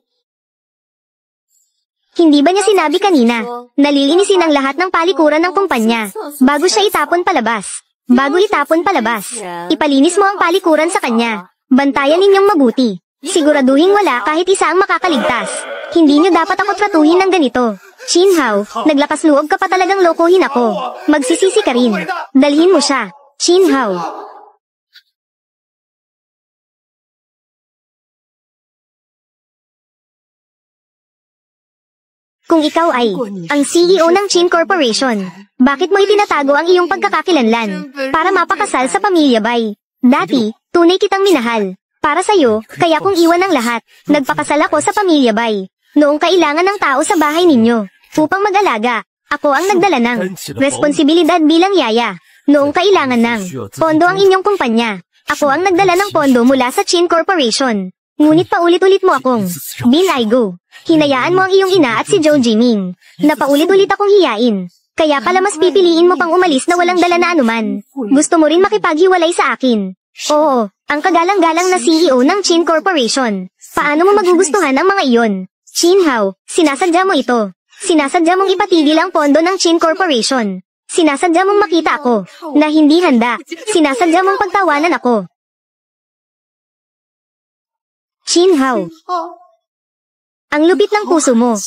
Hindi ba niya sinabi kanina, nalilinisin ang lahat ng palikuran ng kumpanya, bago siya itapon palabas? Bago itapon palabas, ipalinis mo ang palikuran sa kanya. Bantayan ninyong mabuti. Siguraduhin wala kahit isa ang makakaligtas. Hindi niyo dapat ako tratuhin ng ganito. Shinhao, naglakas loob ka pa talagang lokohin ako. Magsisisi ka rin. Dalhin mo siya. Shinhao. Kung ikaw ay ang CEO ng Chin Corporation, bakit mo itinatago ang iyong pagkakakilanlan para mapakasal sa pamilya Bai? Dati, tunay kitang minahal. Para sa'yo, kaya kung iwan ang lahat, nagpakasal ako sa pamilya Bai. Noong kailangan ng tao sa bahay ninyo, upang mag-alaga, ako ang nagdala ng responsibilidad bilang yaya. Noong kailangan ng pondo ang inyong kumpanya, ako ang nagdala ng pondo mula sa Chin Corporation. Ngunit paulit-ulit mo akong binaygo. Hinayaan mo ang iyong ina at si Joe Jiming. Napaulit-ulit akong hiyain. Kaya pala mas pipiliin mo pang umalis na walang dala na anuman. Gusto mo rin makipaghiwalay sa akin. Oo, ang kagalang-galang na CEO ng Chin Corporation. Paano mo magugustuhan ang mga iyon? Shinhao, sinasadya mo ito. Sinasadya mong ipatigil ang pondo ng Chin Corporation. Sinasadya mong makita ako na hindi handa. Sinasadya mong pagtawanan ako. Shinhao. Ang lupit ng puso mo.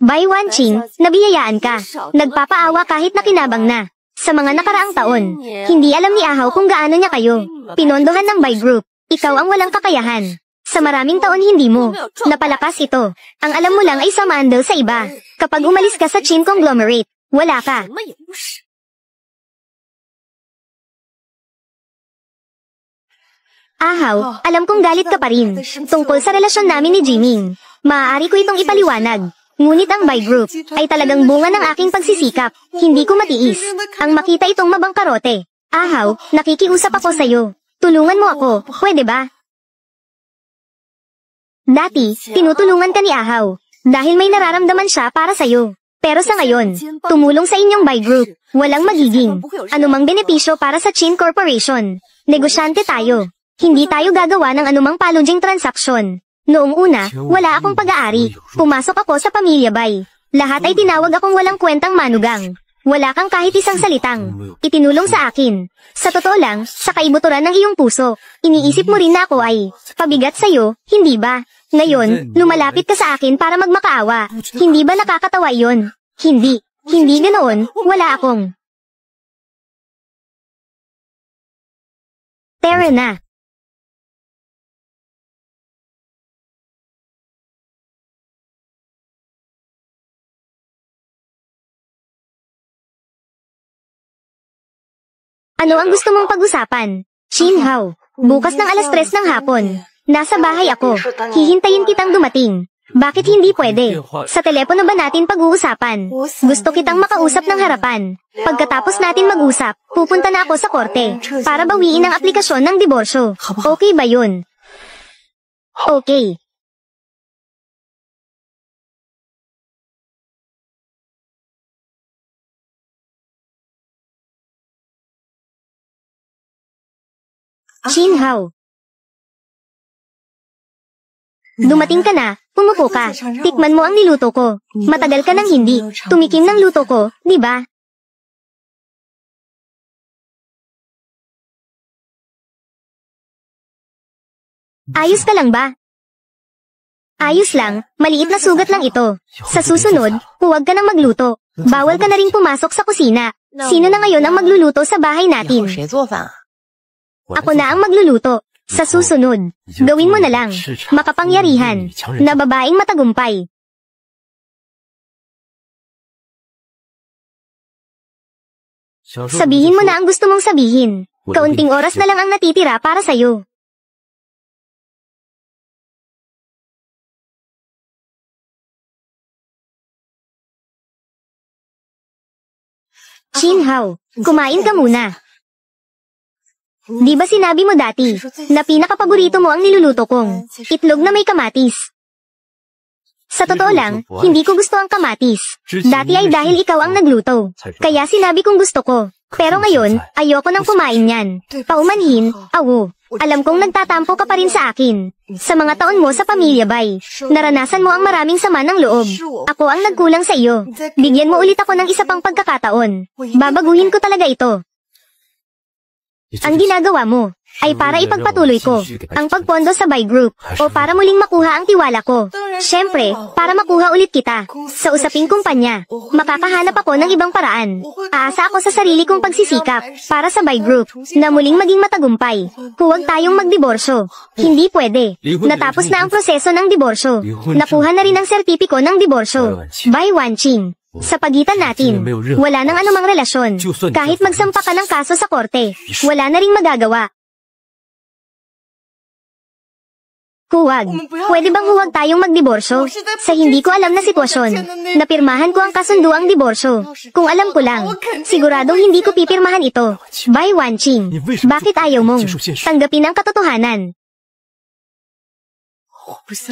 Bai Wanqing, nabiyayaan ka. Nagpapaawa kahit nakinabang na. Sa mga nakaraang taon, hindi alam ni Ahaw kung gaano niya kayo pinondohan ng Bai Group. Ikaw ang walang kakayahan. Sa maraming taon hindi mo napalakas ito. Ang alam mo lang ay sumandal sa iba. Kapag umalis ka sa Chin Conglomerate, wala ka. Ahaw, alam kong galit ka pa rin tungkol sa relasyon namin ni Jiming. Maaari ko itong ipaliwanag. Ngunit ang Bai Group ay talagang bunga ng aking pagsisikap. Hindi ko matiis ang makita itong mabangkarote. Ahaw, nakikiusap ako sa'yo. Tulungan mo ako, pwede ba? Dati, tinutulungan ka ni Ahaw dahil may nararamdaman siya para sa'yo. Pero sa ngayon, tumulong sa inyong Bai Group, walang magiging anumang benepisyo para sa Chin Corporation. Negosyante tayo. Hindi tayo gagawa ng anumang palunjing transaksyon. Noong una, wala akong pag-aari. Pumasok ako sa pamilya Bai. Lahat ay tinawag akong walang kwentang manugang. Wala kang kahit isang salitang itinulong sa akin. Sa totoo lang, sa kaibuturan ng iyong puso, iniisip mo rin na ako ay pabigat sa'yo, hindi ba? Ngayon, lumalapit ka sa akin para magmakaawa. Hindi ba nakakatawa iyon? Hindi. Hindi ganoon, wala akong. Tara na. Ano ang gusto mong pag-usapan? Shinhao, bukas ng 3:00 ng hapon. Nasa bahay ako. Hihintayin kitang dumating. Bakit hindi pwede? Sa telepono ba natin pag-uusapan? Gusto kitang makausap ng harapan. Pagkatapos natin mag-usap, pupunta na ako sa korte para bawiin ang aplikasyon ng diborsyo. Okay ba yun? Okay. Shinhao. Dumating ka na, umupo ka. Tikman mo ang niluto ko. Matagal ka nang hindi tumikim ng luto ko, di ba? Ayos ka lang ba? Ayos lang, maliit na sugat lang ito. Sa susunod, huwag ka nang magluto. Bawal ka na ring pumasok sa kusina. Sino na ngayon ang magluluto sa bahay natin? Ako na ang magluluto. Sa susunod, gawin mo na lang, makapangyarihan, na babaeng matagumpay. Sabihin mo na ang gusto mong sabihin. Kaunting oras na lang ang natitira para sa'yo. Shinhao, kumain ka muna. Di ba sinabi mo dati, na pinakapaborito mo ang niluluto kong itlog na may kamatis? Sa totoo lang, hindi ko gusto ang kamatis. Dati ay dahil ikaw ang nagluto. Kaya sinabi kong gusto ko. Pero ngayon, ayoko nang kumain yan. Paumanhin, awo. Alam kong nagtatampo ka pa rin sa akin. Sa mga taon mo sa pamilya bay, naranasan mo ang maraming sama ng loob. Ako ang nagkulang sa iyo. Bigyan mo ulit ako ng isa pang pagkakataon. Babaguhin ko talaga ito. Ang ginagawa mo ay para ipagpatuloy ko ang pagpondo sa buy group o para muling makuha ang tiwala ko. Siyempre, para makuha ulit kita sa usaping kumpanya, makakahanap ako ng ibang paraan. Aasa ako sa sarili kong pagsisikap para sa buy group na muling maging matagumpay. Huwag tayong magdiborsyo. Hindi pwede. Natapos na ang proseso ng diborsyo. Nakuha na rin ang sertipiko ng diborsyo. By Wanqing. Sa pagitan natin, wala nang anumang relasyon. Kahit magsampa ka ng kaso sa korte, wala na ring magagawa. Huwag. Pwede bang huwag tayong magdiborsyo? Sa hindi ko alam na sitwasyon, napirmahan ko ang kasunduang diborsyo. Kung alam ko lang, siguradong hindi ko pipirmahan ito. By Wanqing, bakit ayaw mong tanggapin ang katotohanan?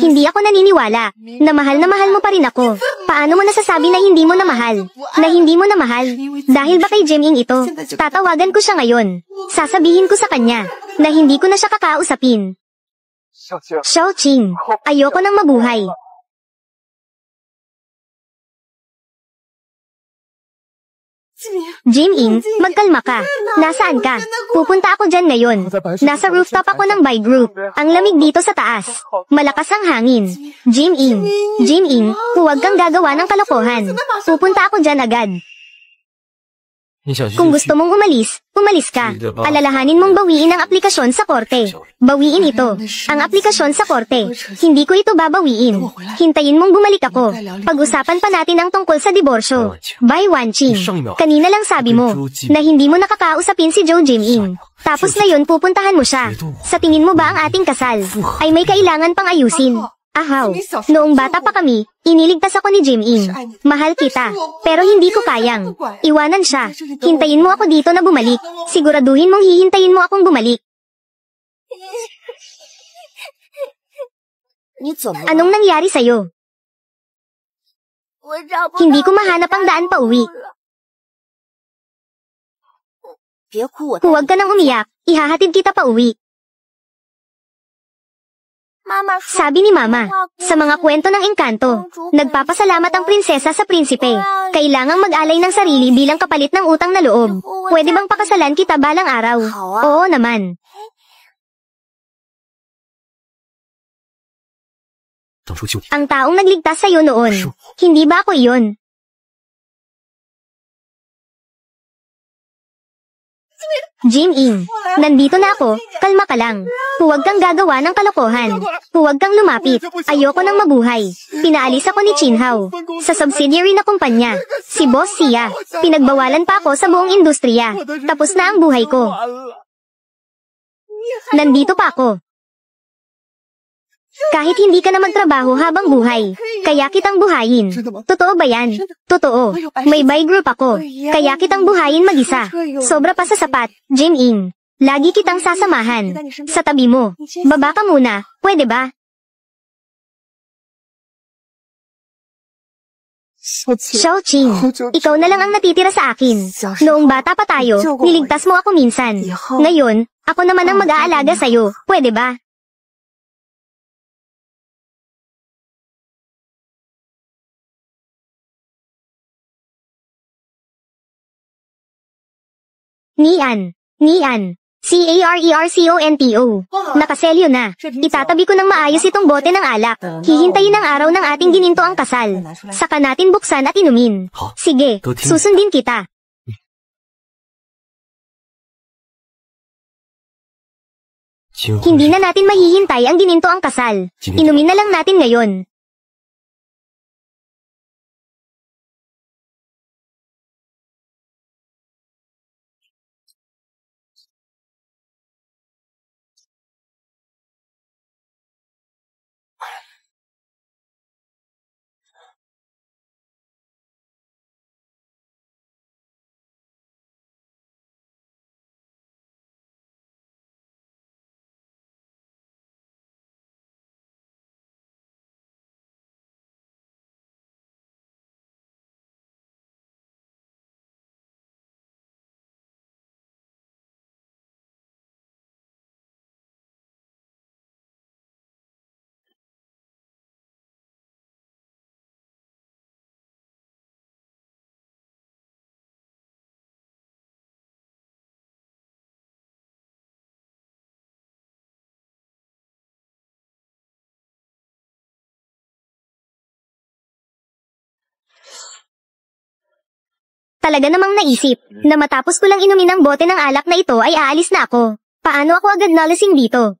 Hindi ako naniniwala na mahal mo pa rin ako. Paano mo nasasabi na hindi mo na mahal? Na hindi mo na mahal? Dahil ba kay Jiming ito? Tatawagan ko siya ngayon. Sasabihin ko sa kanya na hindi ko na siya kakausapin. Xiaoqing, ayoko nang mabuhay. Jiming, magkalma ka. Nasaan ka? Pupunta ako dyan ngayon. Nasa rooftop ako ng buy group. Ang lamig dito sa taas. Malakas ang hangin. Jiming, huwag kang gagawa ng kalokohan. Pupunta ako dyan agad. Kung gusto mong umalis ka. Alalahanin mong bawiin ang aplikasyon sa korte. Bawiin ito. Ang aplikasyon sa korte. Hindi ko ito babawiin. Hintayin mong bumalik ako. Pag-usapan pa natin ang tungkol sa diborsyo. By Wanqing, kanina lang sabi mo na hindi mo nakakausapin si Zhou Jiming. Tapos ngayon pupuntahan mo siya. Sa tingin mo ba ang ating kasal ay may kailangan pang ayusin? Ahaw, noong bata pa kami, iniligtas ako ni Jiming. Mahal kita, pero hindi ko kayang. Iwanan siya. Hintayin mo ako dito na bumalik. Siguraduhin mong hihintayin mo akong bumalik. Anong nangyari sa'yo? Hindi ko mahanap ang daan pa uwi. Huwag ka nang umiyak, ihahatid kita pa uwi. Sabi ni Mama, sa mga kwento ng engkanto, nagpapasalamat ang prinsesa sa prinsipe. Kailangang mag-alay ng sarili bilang kapalit ng utang na loob. Pwede bang pakasalan kita balang araw? Oo naman. Ang taong nagligtas sa'yo noon, hindi ba ako iyon? Jiming, nandito na ako, kalma ka lang. Huwag kang gagawa ng kalokohan. Huwag kang lumapit. Ayoko nang mabuhay. Pinaalis ako ni Qinhao sa subsidiary na kumpanya. Si Boss Xia. Pinagbawalan pa ako sa buong industriya. Tapos na ang buhay ko. Nandito pa ako. Kahit hindi ka na magtrabaho habang buhay, kaya kitang buhayin. Totoo ba yan? Totoo. May buy group ako, kaya kitang buhayin mag-isa. Sobra pa sa sapat, Jiming. Lagi kitang sasamahan. Sa tabi mo. Baba ka muna, pwede ba? Xiaoqing, ikaw na lang ang natitira sa akin. Noong bata pa tayo, niligtas mo ako minsan. Ngayon, ako naman ang mag-aalaga sa'yo, pwede ba? Nian. CARERCONTO. Nakaselyo na. Itatabi ko ng maayos itong bote ng alak. Hihintayin ang araw ng ating gininto ang kasal. Saka natin buksan at inumin. Sige, susundin kita. Hindi na natin mahihintay ang gininto ang kasal. Inumin na lang natin ngayon. Talaga namang naisip, na matapos ko lang inumin ang bote ng alak na ito ay aalis na ako. Paano ako agad nalasing dito?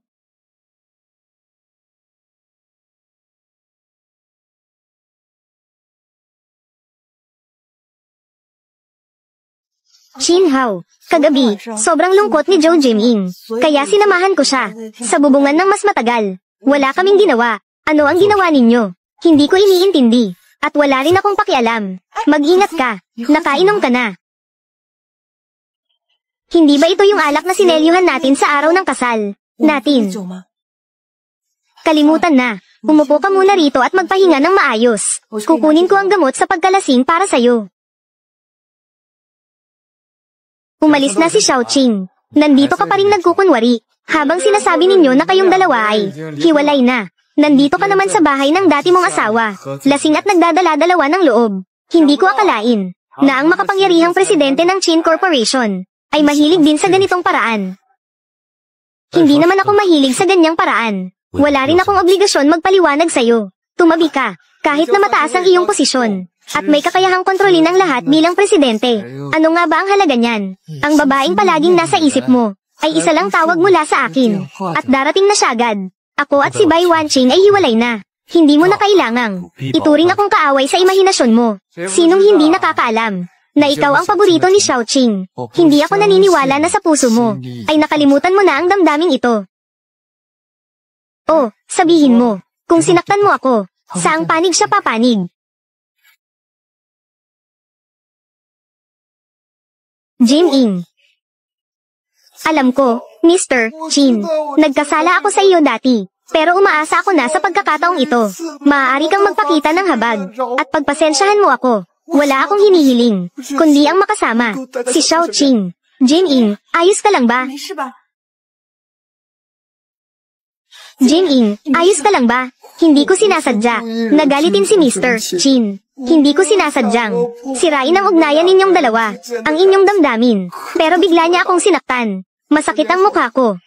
Shinhao, kagabi, sobrang lungkot ni Joe Jim-in. Kaya sinamahan ko siya, sa bubungan ng mas matagal. Wala kaming ginawa. Ano ang ginawa ninyo? Hindi ko iniintindi. At wala rin akong pakialam. Mag-ingat ka. Nakainom ka na. Hindi ba ito yung alak na sinelyuhan natin sa araw ng kasal natin? Kalimutan na. Umupo ka muna rito at magpahinga ng maayos. Kukunin ko ang gamot sa pagkalasing para sa'yo. Umalis na si Xiaoqing. Nandito ka pa rin nagkukunwari. Habang sinasabi ninyo na kayong dalawa ay hiwalay na. Nandito ka naman sa bahay ng dati mong asawa. Lasing at nagdadala-dalawa ng loob. Hindi ko akalain na ang makapangyarihang presidente ng Chin Corporation ay mahilig din sa ganitong paraan. Hindi naman ako mahilig sa ganyang paraan. Wala rin akong obligasyon magpaliwanag sa'yo. Tumabi ka, kahit na mataas ang iyong posisyon. At may kakayahang kontrolin ang lahat bilang presidente. Ano nga ba ang halaga niyan? Ang babaeng palaging nasa isip mo ay isa lang tawag mula sa akin. At darating na siya agad. Ako at si Bai Wanqing ay hiwalay na. Hindi mo na kailangang ituring akong kaaway sa imahinasyon mo. Sinong hindi nakakaalam na ikaw ang paborito ni Xiaoqing? Hindi ako naniniwala na sa puso mo ay nakalimutan mo na ang damdaming ito. Oh, sabihin mo, kung sinaktan mo ako, saang panig siya papanig? Jim-in. Alam ko, Mr. Chin, nagkasala ako sa iyo dati, pero umaasa ako na sa pagkakataong ito. Maaari kang magpakita ng habag, at pagpasensyahan mo ako. Wala akong hinihiling, kundi ang makasama, si Xiaoqing. Jim-in, ayos ka lang ba? Jim-in, ayos ka lang ba? Hindi ko sinasadya. Nagalitin si Mr. Chin. Hindi ko sinasadyang sirain ang ugnayan ninyong dalawa, ang inyong damdamin. Pero bigla niya akong sinaktan. Masakit ang mukha ko.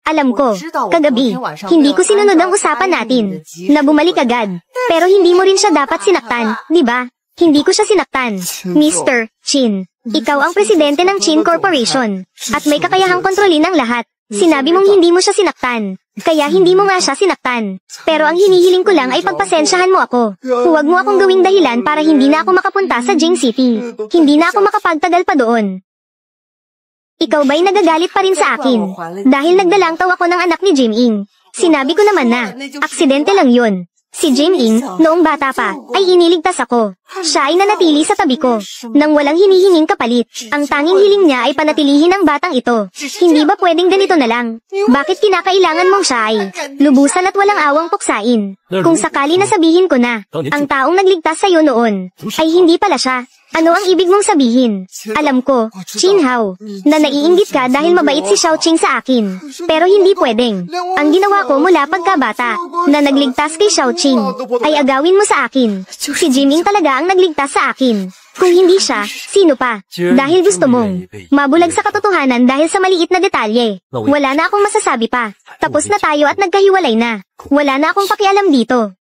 Alam ko, kagabi, hindi ko sinunod ang usapan natin, na bumalik agad. Pero hindi mo rin siya dapat sinaktan, di ba? Hindi ko siya sinaktan. Mr. Chin, ikaw ang presidente ng Chin Corporation, at may kakayahang kontrolin ang lahat. Sinabi mong hindi mo siya sinaktan, kaya hindi mo nga siya sinaktan. Pero ang hinihiling ko lang ay pagpasensyahan mo ako. Huwag mo akong gawing dahilan para hindi na ako makapunta sa Jing City. Hindi na ako makapagtagal pa doon. Ikaw ba'y nagagalit pa rin sa akin? Dahil nagdalangtaw ako ng anak ni Jim-in. Sinabi ko naman na, aksidente lang yun. Si Jim-in, noong bata pa, ay iniligtas ako. Siya ay nanatili sa tabi ko, nang walang hinihinging kapalit. Ang tanging hiling niya ay panatilihin ang batang ito. Hindi ba pwedeng ganito na lang? Bakit kinakailangan mong siya ay lubusan at walang awang puksain? Kung sakali na sabihin ko na, ang taong nagligtas sa'yo noon, ay hindi pala siya. Ano ang ibig mong sabihin? Alam ko, Shinhao, na naiinggit ka dahil mabait si Xiaoqing sa akin. Pero hindi pwedeng. Ang ginawa ko mula pagkabata, na nagligtas kay Xiaoqing, ay agawin mo sa akin. Si Jiming talaga ang nagligtas sa akin. Kung hindi siya, sino pa? Dahil gusto mong mabulag sa katotohanan dahil sa maliit na detalye. Wala na akong masasabi pa. Tapos na tayo at nagkahiwalay na. Wala na akong pakialam dito.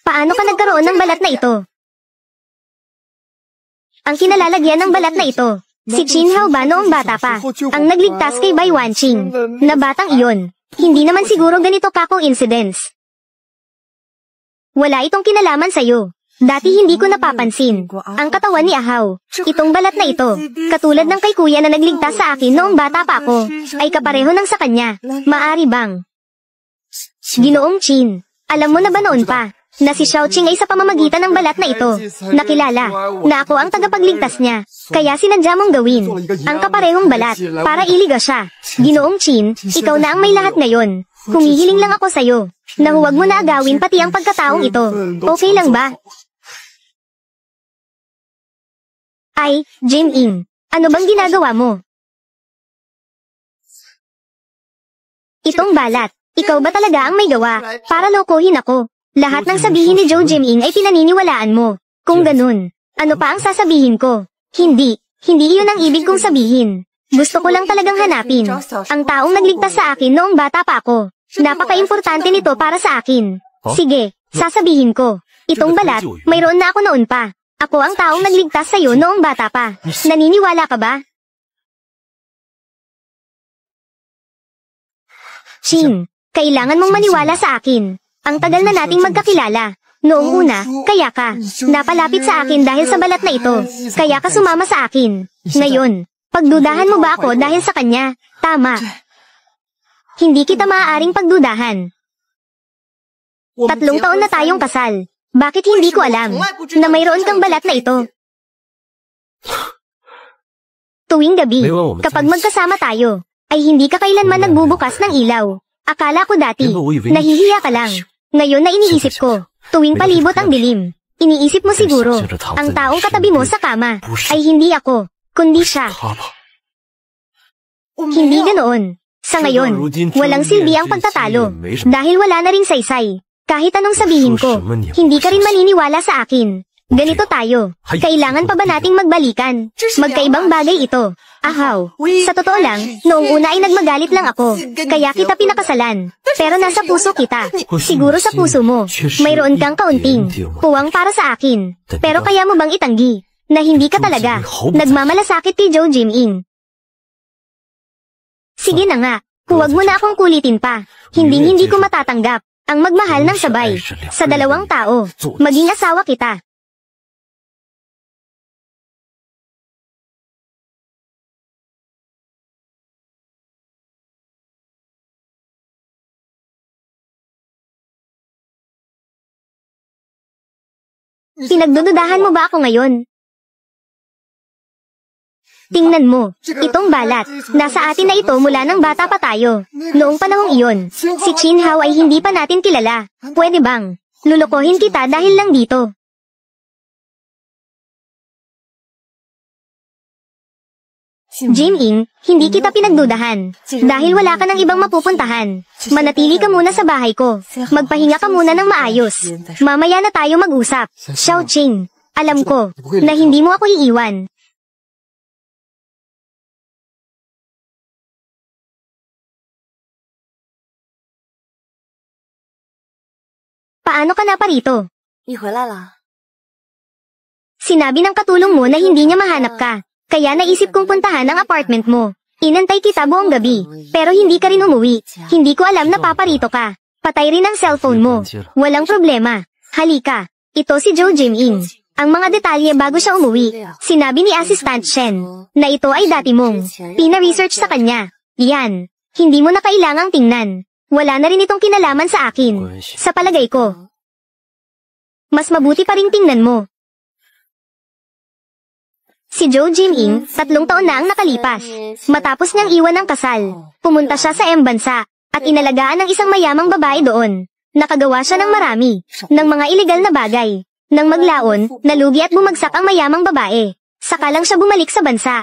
Paano ka nagkaroon ng balat na ito? Ang kinalalagyan ng balat na ito, si Shinhao ba noong bata pa, ang nagligtas kay Bai Wanqing, na batang iyon. Hindi naman siguro ganito ka coincidence. Wala itong kinalaman sa'yo. Dati hindi ko napapansin ang katawan ni Ahau. Itong balat na ito, katulad ng kay kuya na nagligtas sa akin noong bata pa ako, ay kapareho ng sa kanya. Maari bang? Ginoong Chin, alam mo na ba noon pa, na si Xiaoqing ay sa pamamagitan ng balat na ito, nakilala, na ako ang tagapagligtas niya, kaya sinadya mong gawin, ang kaparehong balat, para iliga siya. Ginoong Chin, ikaw na ang may lahat ngayon. Humihiling lang ako sa'yo, na huwag mo na agawin pati ang pagkataong ito. Okay lang ba? Ay, Jim-in, ano bang ginagawa mo? Itong balat, ikaw ba talaga ang may gawa, para lokohin ako? Lahat ng sabihin ni Zhou Jiming ay pinaniniwalaan mo. Kung ganun, ano pa ang sasabihin ko? Hindi iyon ang ibig kong sabihin. Gusto ko lang talagang hanapin ang taong nagligtas sa akin noong bata pa ako. Napaka-importante nito para sa akin. Sige, sasabihin ko. Itong balat, mayroon na ako noon pa. Ako ang taong nagligtas sa'yo noong bata pa. Naniniwala ka ba? Chin, kailangan mong maniwala sa akin. Ang tagal na nating magkakilala. Noong una, kaya ka napalapit sa akin dahil sa balat na ito. Kaya ka sumama sa akin. Ngayon, pagdudahan mo ba ako dahil sa kanya? Tama. Hindi kita maaaring pagdudahan. 3 taon na tayong kasal. Bakit hindi ko alam na mayroon kang balat na ito? Tuwing gabi, kapag magkasama tayo, ay hindi ka kailanman nagbubukas ng ilaw. Akala ko dati, nahihiya ka lang. Ngayon na iniisip ko, tuwing palibot ang dilim, iniisip mo siguro, ang taong katabi mo sa kama, ay hindi ako, kundi siya. Hindi ganoon. Sa ngayon, walang silbi ang pagtatalo, dahil wala na ring saysay. Kahit anong sabihin ko, hindi ka rin maniniwala sa akin. Ganito tayo, kailangan pa ba nating magbalikan? Magkaibang bagay ito. Ahaw, sa totoo lang, noong una ay nagmagalit lang ako, kaya kita pinakasalan. Pero nasa puso kita, siguro sa puso mo, mayroon kang kaunting puwang para sa akin. Pero kaya mo bang itanggi, na hindi ka talaga nagmamalasakit kay Zhou Jiming? Sige na nga, huwag mo na akong kulitin pa. Hindi ko matatanggap ang magmahal ng sabay sa 2 tao. Maging asawa kita. Pinagdududahan mo ba ako ngayon? Tingnan mo, itong balat, nasa atin na ito mula nang bata pa tayo. Noong panahong iyon, si Qin Hao ay hindi pa natin kilala. Pwede bang lulukohin kita dahil lang dito? Jiming, hindi kita pinagdudahan. Dahil wala ka ng ibang mapupuntahan. Manatili ka muna sa bahay ko. Magpahinga ka muna ng maayos. Mamaya na tayo mag-usap. Xiaoqing, alam ko na hindi mo ako iiwan. Paano ka na parito? Sinabi ng katulong mo na hindi niya mahanap ka. Kaya naisip kong puntahan ang apartment mo. Inantay kita buong gabi, pero hindi ka rin umuwi. Hindi ko alam na paparito ka. Patay rin ang cellphone mo. Walang problema. Halika. Ito si Zhou Jiming. Ang mga detalye bago siya umuwi. Sinabi ni Assistant Shen na ito ay dati mong pina-research sa kanya. Yan. Hindi mo na kailangang tingnan. Wala na rin itong kinalaman sa akin. Sa palagay ko, mas mabuti pa ring tingnan mo. Si Zhou Jiming, 3 taon na ang nakalipas. Matapos niyang iwan ang kasal, pumunta siya sa bansa, at inalagaan ng isang mayamang babae doon. Nakagawa siya ng marami, ng mga ilegal na bagay. Nang maglaon, nalugi at bumagsak ang mayamang babae. Saka lang siya bumalik sa bansa.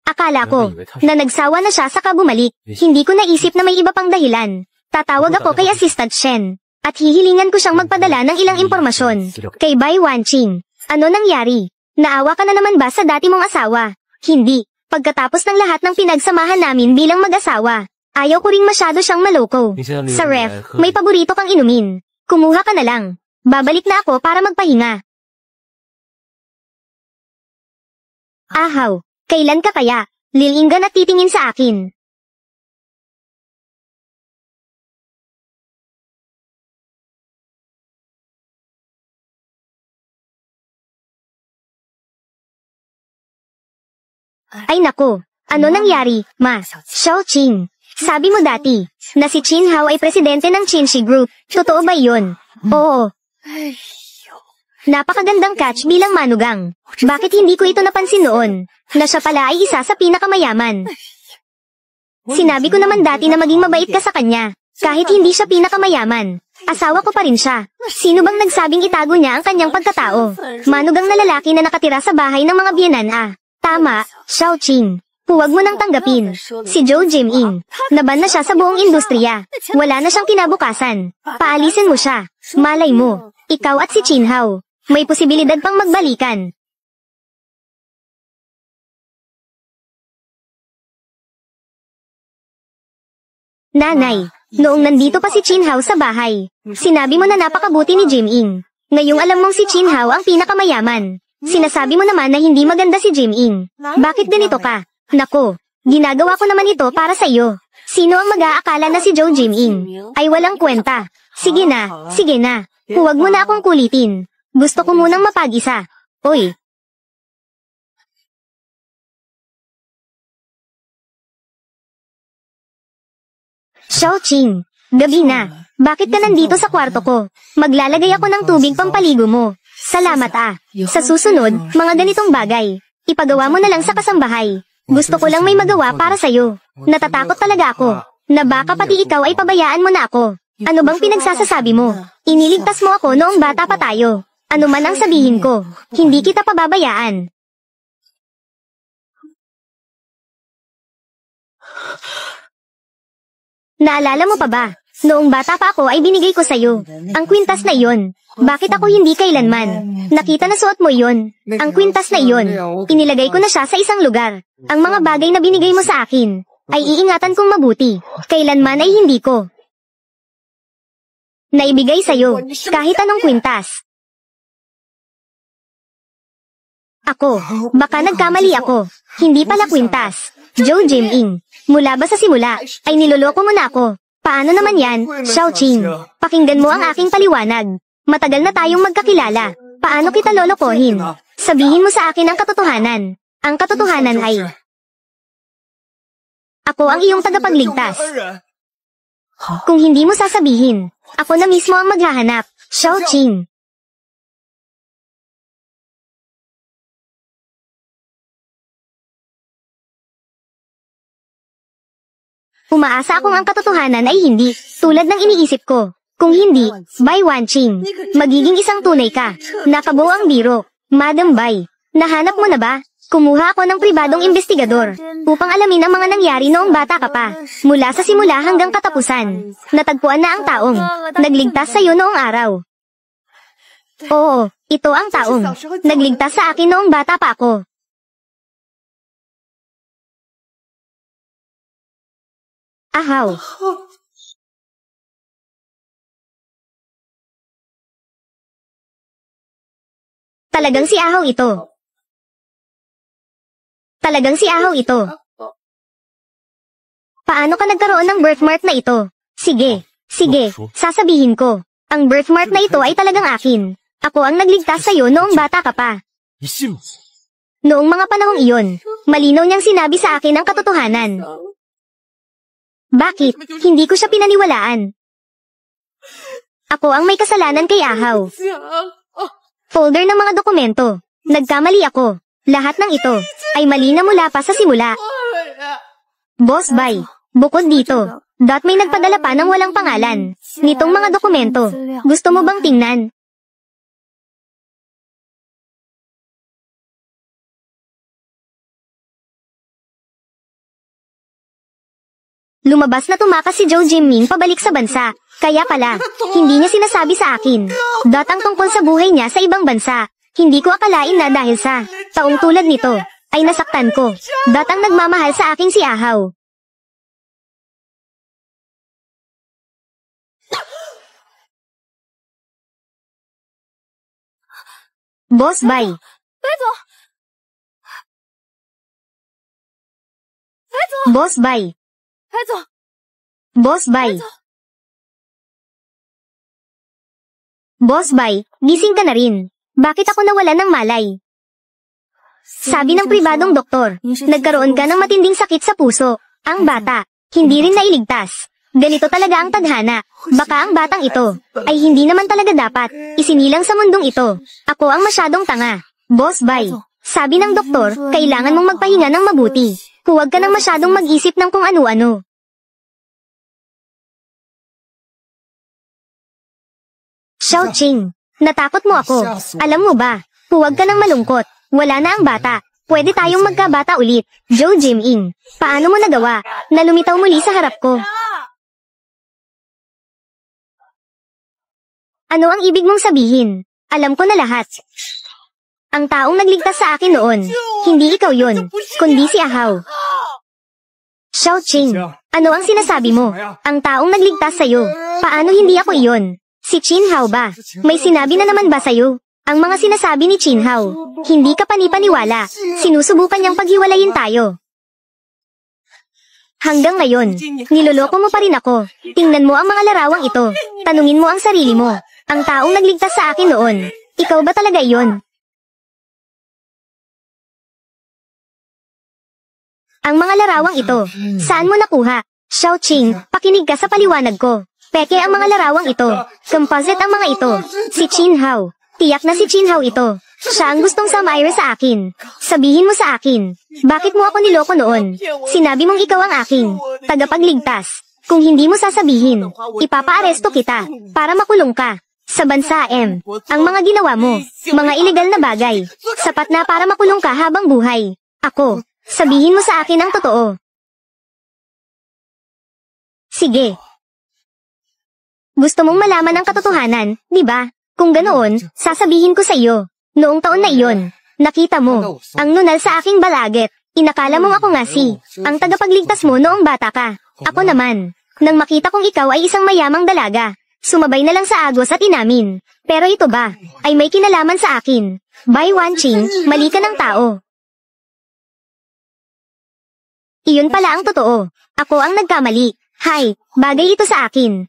Akala ko, na nagsawa na siya saka bumalik. Hindi ko naisip na may iba pang dahilan. Tatawag ako kay Assistant Shen, at hihilingan ko siyang magpadala ng ilang impormasyon. Kay Bai Wanqing, ano nangyari? Naawa ka na naman ba sa dati mong asawa? Hindi. Pagkatapos ng lahat ng pinagsamahan namin bilang mag-asawa, ayaw ko ring masyado siyang maloko. Sa ref, may paborito kang inumin. Kumuha ka na lang. Babalik na ako para magpahinga. Ahaw, kailan ka kaya? Lilinggan at titingin sa akin. Ay nako, ano nangyari, ma? Xiaoqing, sabi mo dati, na si Qin Hao ay presidente ng Qinshi Group. Totoo ba yun? Oo. Napakagandang catch bilang manugang. Bakit hindi ko ito napansin noon? Na siya pala ay isa sa pinakamayaman. Sinabi ko naman dati na maging mabait ka sa kanya. Kahit hindi siya pinakamayaman, asawa ko pa rin siya. Sino bang nagsabing itago niya ang kanyang pagkatao? Manugang na lalaki na nakatira sa bahay ng mga biyenan ah. Tama, Xiaoqing. Huwag mo nang tanggapin. Si Joe Jim-in. Naban na siya sa buong industriya. Wala na siyang kinabukasan. Paalisin mo siya. Malay mo. Ikaw at si Chin Hao. May posibilidad pang magbalikan. Nanay, noong nandito pa si Chin Hao sa bahay, sinabi mo na napakabuti ni Jim-in. Ngayong alam mong si Chin Hao ang pinakamayaman. Sinasabi mo naman na hindi maganda si Jim-in. Bakit ganito ka? Nako, ginagawa ko naman ito para sa iyo. Sino ang mag-aakala na si Joe Jim-in ay walang kwenta? Sige na, sige na. Huwag mo na akong kulitin. Gusto ko munang mapag-isa. Oy. Xiaoqing, gabi na. Bakit ka nandito sa kwarto ko? Maglalagay ako ng tubig pampaligo mo. Salamat ah. Sa susunod, mga ganitong bagay, ipagawa mo na lang sa kasambahay. Gusto ko lang may magawa para sa'yo. Natatakot talaga ako, na baka pati ikaw ay pabayaan mo na ako. Ano bang pinagsasasabi mo? Iniligtas mo ako noong bata pa tayo. Ano man ang sabihin ko, hindi kita pababayaan. Naalala mo pa ba? Noong bata pa ako ay binigay ko sa'yo. Ang kwintas na iyon. Bakit ako hindi kailanman? Nakita na suot mo iyon. Ang kwintas na iyon. Inilagay ko na siya sa isang lugar. Ang mga bagay na binigay mo sa akin, ay iingatan kong mabuti. Kailanman ay hindi ko naibigay sa'yo, kahit anong kwintas. Ako, baka nagkamali ako. Hindi pala kwintas. Joe Jim-in, mula ba sa simula, ay niloloko mo na ako? Paano naman yan, Xiaoqing? Pakinggan mo ang aking paliwanag. Matagal na tayong magkakilala. Paano kita lolokohin? Sabihin mo sa akin ang katotohanan. Ang katotohanan ay, ako ang iyong tagapagligtas. Kung hindi mo sasabihin, ako na mismo ang maghahanap, Xiaoqing. Umaasa akong ang katotohanan ay hindi, tulad ng iniisip ko. Kung hindi, Bai Wanqing, magiging isang tunay ka. Nakabuo ang biro. Madam Bai, nahanap mo na ba? Kumuha ako ng pribadong investigador, upang alamin ang mga nangyari noong bata ka pa. Mula sa simula hanggang katapusan. Natagpuan na ang taong nagligtas sa iyo noong araw. Oo, ito ang taong nagligtas sa akin noong bata pa ako. Ahaw. Talagang si Ahaw ito. Talagang si Ahaw ito. Paano ka nagkaroon ng birthmark na ito? Sige, sige, sasabihin ko. Ang birthmark na ito ay talagang akin. Ako ang nagligtas sa'yo noong bata ka pa. Noong mga panahong iyon, malinaw niyang sinabi sa akin ang katotohanan. Bakit? Hindi ko siya pinaniwalaan. Ako ang may kasalanan kay Ahaw. Folder ng mga dokumento. Nagkamali ako. Lahat ng ito ay mali na mula pa sa simula. Boss Bai, bukod dito, may nagpadala pa ng walang pangalan nitong mga dokumento. Gusto mo bang tingnan? Lumabas na tumakas si Joe Jim-in pabalik sa bansa. Kaya pala, hindi niya sinasabi sa akin. Ang tungkol sa buhay niya sa ibang bansa. Hindi ko akalain na dahil sa taong tulad nito, ay nasaktan ko. Ang nagmamahal sa akin si Ahaw. Boss Bai. Boss Bai. Boss Bai. Boss Bai, gising ka na rin. Bakit ako nawalan ng malay? Sabi ng pribadong doktor, nagkaroon ka ng matinding sakit sa puso. Ang bata, hindi rin nailigtas. Ganito talaga ang tadhana. Baka ang batang ito, ay hindi naman talaga dapat isinilang sa mundong ito. Ako ang masyadong tanga. Boss Bai, sabi ng doktor, kailangan mong magpahinga ng mabuti. Huwag ka nang masyadong mag-isip ng kung ano-ano. Xiaoqing, natakot mo ako. Alam mo ba, huwag ka nang malungkot. Wala na ang bata. pwede tayong magkabata ulit. Joe Jim-in, paano mo nagawa na lumitaw muli sa harap ko? Ano ang ibig mong sabihin? Alam ko na lahat. Ang taong nagligtas sa akin noon, hindi ikaw yun, kundi si Ahaw. Xiao Qing, ano ang sinasabi mo? Ang taong nagligtas sa'yo, paano hindi ako iyon? Si Qin Hao ba? May sinabi na naman ba sa'yo? Ang mga sinasabi ni Qin Hao, hindi ka panipaniwala. Sinusubukan niyang paghiwalayin tayo. Hanggang ngayon, niloloko mo pa rin ako. Tingnan mo ang mga larawang ito. Tanungin mo ang sarili mo. Ang taong nagligtas sa akin noon, ikaw ba talaga iyon? Ang mga larawang ito, saan mo nakuha? Xiao Qing, pakinig ka sa paliwanag ko. Peke ang mga larawang ito. Composite ang mga ito. Si Qin Hao. Tiyak na si Qin Hao ito. Siya ang gustong samaire sa akin. Sabihin mo sa akin, bakit mo ako niloko noon? Sinabi mong ikaw ang aking tagapagligtas. Kung hindi mo sasabihin, ipapaaresto kita para makulong ka. Sa bansa M, ang mga ginawa mo, mga ilegal na bagay, sapat na para makulong ka habang buhay. Ako, sabihin mo sa akin ang totoo. Sige. Gusto mong malaman ang katotohanan, di ba? Kung ganoon, sasabihin ko sa iyo. Noong taon na iyon, nakita mo, ang nunal sa aking balaget. Inakala mong ako nga ang tagapagligtas mo noong bata ka. Ako naman, nang makita kong ikaw ay isang mayamang dalaga, sumabay na lang sa agos at inamin. Pero ito ba, ay may kinalaman sa akin. Bai Wanqing, mali ka ng tao. Iyon pala ang totoo. Ako ang nagkamali. Hay, bagay ito sa akin.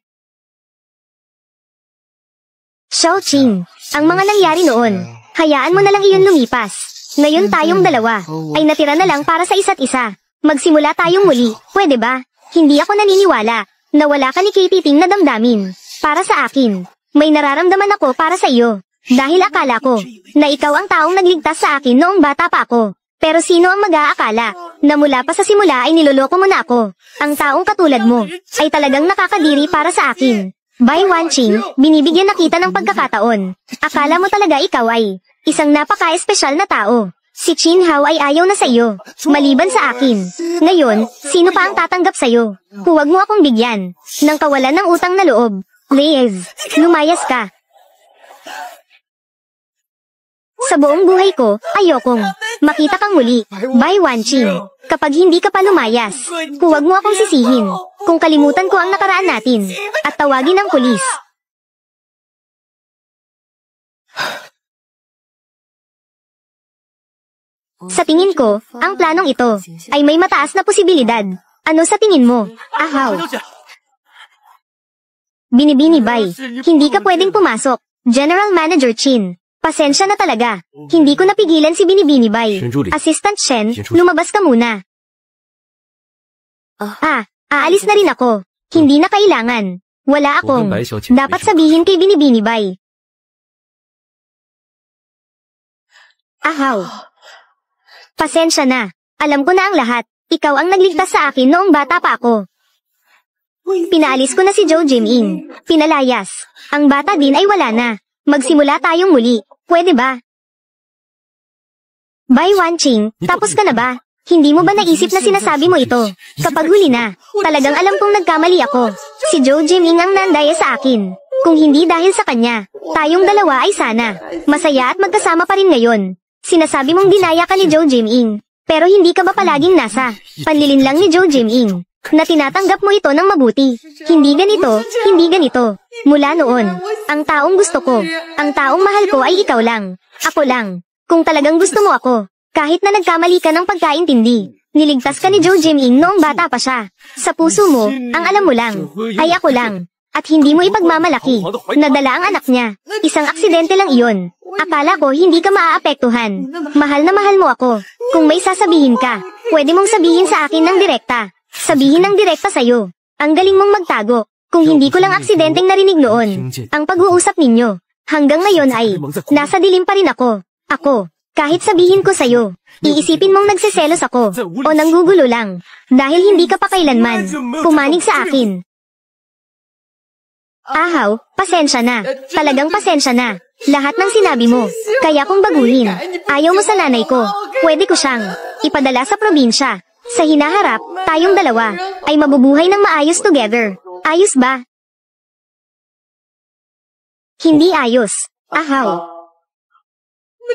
Xiao Qing, ang mga nangyari noon, hayaan mo na lang iyon lumipas. Ngayon tayong dalawa, ay natira na lang para sa isa't isa. Magsimula tayong muli, pwede ba? Hindi ako naniniwala, na wala ka ni Katie Ting na damdamin. Para sa akin, may nararamdaman ako para sa iyo. Dahil akala ko, na ikaw ang taong nagligtas sa akin noong bata pa ako. Pero sino ang mag-aakala, na mula pa sa simula ay niloloko mo na ako. Ang taong katulad mo, ay talagang nakakadiri para sa akin. Bai Wanqing, binibigyan na kita ng pagkakataon. Akala mo talaga ikaw ay isang napaka-espesyal na tao. Si Qin Hao ay ayaw na sa iyo, maliban sa akin. Ngayon, sino pa ang tatanggap sa iyo? Huwag mo akong bigyan ng kawalan ng utang na loob. Liz, lumayas ka. Sa buong buhay ko, ayokong makita kang muli, Bai Wanqing. Kapag hindi ka pa lumayas, huwag mo akong sisihin kung kalimutan ko ang nakaraan natin at tawagin ang pulis. Sa tingin ko, ang planong ito ay may mataas na posibilidad. Ano sa tingin mo, Ahaw? Binibini Bai, hindi ka pwedeng pumasok. General Manager Qin, pasensya na talaga. Hindi ko napigilan si Binibini Bai. Assistant Shen, lumabas ka muna. Aalis na rin ako. Hindi na kailangan. Wala akong dapat sabihin kay Binibini Bai. Ahaw. Pasensya na. Alam ko na ang lahat. Ikaw ang nagligtas sa akin noong bata pa ako. Pinaalis ko na si Joe Jim-in. Pinalayas. Ang bata din ay wala na. Magsimula tayong muli. Pwede ba? Bai Wanqing, tapos ka na ba? Hindi mo ba naisip na sinasabi mo ito? Kapag huli na, talagang alam kong nagkamali ako. Si Joe Jim-in ang nandaya sa akin. Kung hindi dahil sa kanya, tayong dalawa ay sana masaya at magkasama pa rin ngayon. Sinasabi mong dinaya ka ni Joe Jim-in. Pero hindi ka ba palaging nasa panlilin lang ni Joe Jim-in? Na tinatanggap mo ito ng mabuti. Hindi ganito, hindi ganito. Mula noon, ang taong gusto ko, ang taong mahal ko ay ikaw lang. Ako lang. Kung talagang gusto mo ako, kahit na nagkamali ka ng pagkaintindi, niligtas ka ni Joe Jim-in noong bata pa siya. Sa puso mo, ang alam mo lang, ay ako lang. At hindi mo ipagmamalaki, nadala ang anak niya. Isang aksidente lang iyon. Akala ko hindi ka maaapektuhan. Mahal na mahal mo ako. Kung may sasabihin ka, pwede mong sabihin sa akin ng direkta. Sabihin ng direkta sa'yo. Ang galing mong magtago. Kung hindi ko lang aksidenteng narinig noon, ang pag-uusap ninyo, hanggang ngayon ay, nasa dilim pa rin ako. Ako, kahit sabihin ko sa'yo, iisipin mong nagseselos ako, o nanggugulo lang, dahil hindi ka pa kailanman pumanig sa akin. Ahaw, pasensya na. Talagang pasensya na. Lahat ng sinabi mo, kaya kong baguhin. Ayaw mo sa nanay ko. Pwede ko siyang ipadala sa probinsya. Sa hinaharap, tayong dalawa ay mabubuhay ng maayos together. Ayos ba? Hindi ayos. Ahaw.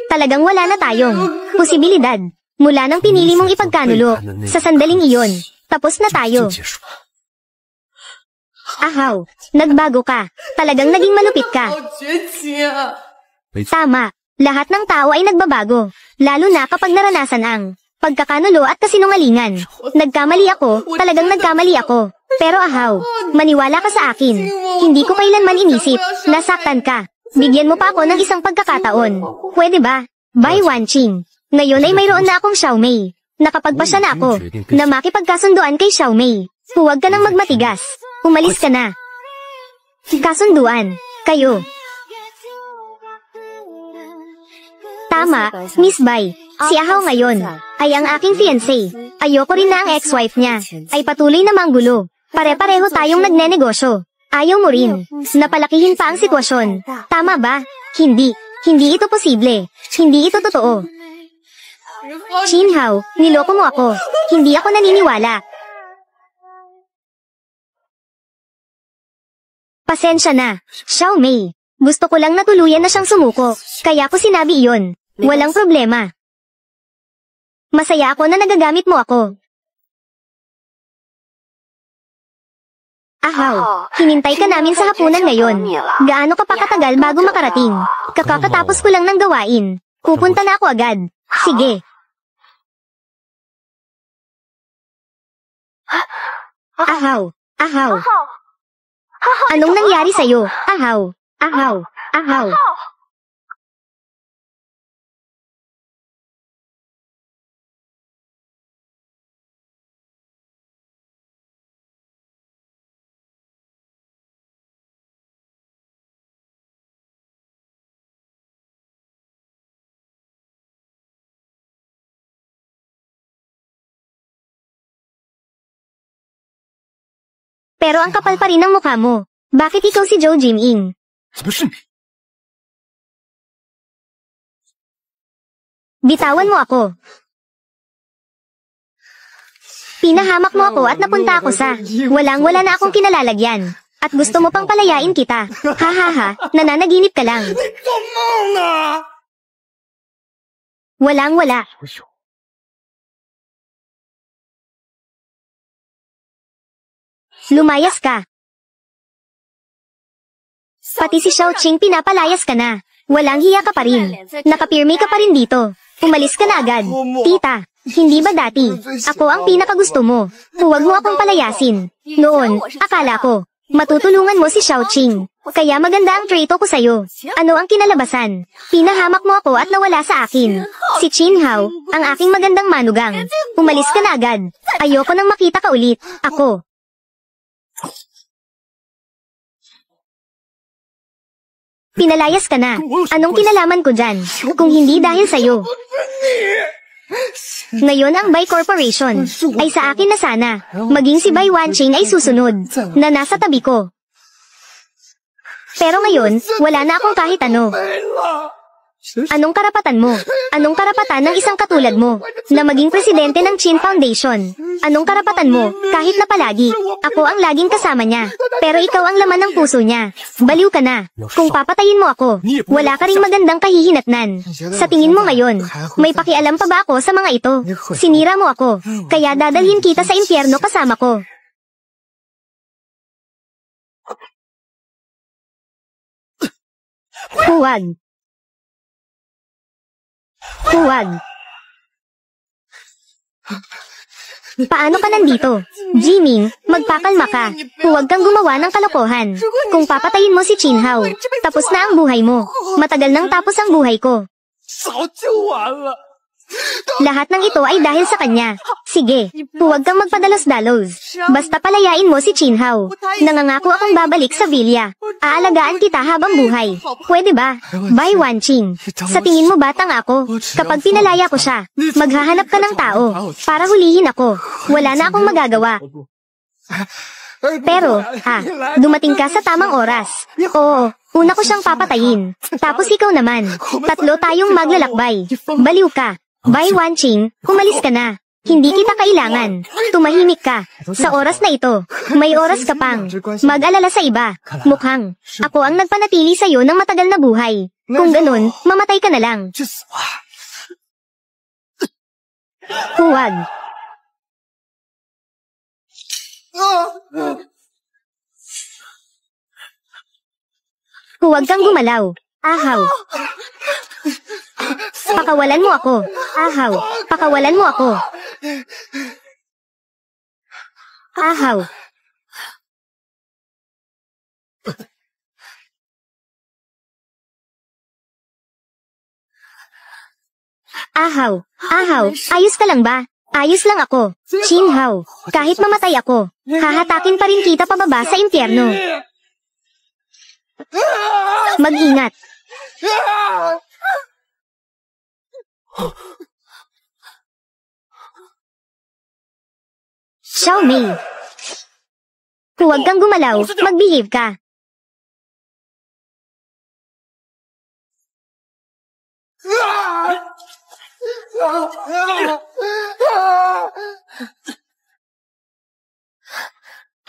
Talagang wala na tayong posibilidad. Mula nang pinili mong ipagkanulo, sa sandaling iyon, tapos na tayo. Ahaw, nagbago ka. Talagang naging malupit ka. Tama, lahat ng tao ay nagbabago. Lalo na kapag naranasan ang pagkakanulo at kasinungalingan. Nagkamali ako, talagang nagkamali ako. Pero ahaw, maniwala ka sa akin. Hindi ko kailanman inisip, nasaktan ka. Bigyan mo pa ako ng isang pagkakataon. Pwede ba? Bai Wanqing. Ngayon ay mayroon na akong Xiaomei. Nakapagpasya na ako na makipagkasunduan kay Xiaomei. Huwag ka nang magmatigas. Umalis ka na. Kasunduan. Kayo. Tama, Miss Bai. Si Ahaw ngayon ay ang aking fiancé. Ayoko rin na ang ex-wife niya ay patuloy na manggulo. Pare-pareho tayong nagnenegosyo. Ayaw mo rin. Napalakihin pa ang sitwasyon. Tama ba? Hindi. Hindi ito posible. Hindi ito totoo. Jinhao, niloko mo ako. Hindi ako naniniwala. Pasensya na, Xiaomei. Gusto ko lang natuluyan na siyang sumuko. Kaya ko sinabi iyon. Walang problema. Masaya ako na nagagamit mo ako. Ahaw, hinintay ka namin sa hapunan ngayon. Gaano ka pa katagal bago makarating? Kakatapos ko lang ng gawain. Pupunta na ako agad. Sige. Ahaw, ahaw. Anong nangyari sa'yo? Ahaw, ahaw, ahaw. Pero ang kapal pa rin ng mukha mo. Bakit ikaw si Zhou Jiming? Bitawan mo ako. Pinahamak mo ako at napunta ako sa walang-wala na akong kinalalagyan. At gusto mo pang palayain kita. Hahaha, nananaginip ka lang. Walang-wala. Lumayas ka. Pati si Xiaoqing pinapalayas ka na. Walang hiya ka pa rin. Nakapirme ka pa rin dito. Umalis ka na agad. Tita, hindi ba dati? Ako ang pinakagusto mo. Huwag mo akong palayasin. Noon, akala ko, matutulungan mo si Xiaoqing. Kaya maganda ang trato ko sa'yo. Ano ang kinalabasan? Pinahamak mo ako at nawala sa akin. Si Jinhao, ang aking magandang manugang. Umalis ka na agad. Ayoko nang makita ka ulit. Ako. Pinalayas ka na. Anong kinalaman ko dyan? Kung hindi dahil sa'yo. Ngayon ang Bai Corporation ay sa akin na sana. Maging si Bai Wanqing ay susunod na nasa tabi ko. Pero ngayon, wala na akong kahit ano. Anong karapatan mo? Anong karapatan ng isang katulad mo na maging presidente ng Qin Foundation? Anong karapatan mo kahit na palagi ako ang laging kasama niya? Pero ikaw ang laman ng puso niya. Baliw ka na. Kung papatayin mo ako, wala ka ring magandang kahihinatnan. Sa tingin mo ngayon, may pakialam pa ba ako sa mga ito? Sinira mo ako, kaya dadalhin kita sa impyerno kasama ko. Huwag. Huwag. Paano ka nandito? Jiming, magpakalma ka. Huwag kang gumawa ng kalokohan. Kung papatayin mo si Jinhao, tapos na ang buhay mo. Matagal nang tapos ang buhay ko. Lahat ng ito ay dahil sa kanya. Sige, huwag kang magpadalos-dalos. Basta palayain mo si Jinhao. Nangangako akong babalik sa villa. Aalagaan kita habang buhay. Pwede ba? Bai Wanqing. Sa tingin mo batang ako? Kapag pinalaya ko siya, maghahanap ka ng tao para hulihin ako. Wala na akong magagawa. Pero, dumating ka sa tamang oras. Oo, una ko siyang papatayin. Tapos ikaw naman. Tatlo tayong maglalakbay. Baliw ka. Bai Wanqing, umalis ka na. Hindi kita kailangan. Tumahimik ka. Sa oras na ito, may oras ka pang mag-alala sa iba. Mukhang, ako ang nagpanatili sa'yo ng matagal na buhay. Kung ganun, mamatay ka na lang. Huwag. Huwag kang gumalaw. Ahaw. Pakawalan mo ako. Ahaw. Pakawalan mo ako. Ahaw. Ahaw. Ahaw. Ayos ka lang ba? Ayos lang ako. Chinhaw. Kahit mamatay ako, hahatakin pa rin kita pababa sa impyerno. Mag-ingat. Xiao Mei. Huwag kang gumalaw, mag-behave ka.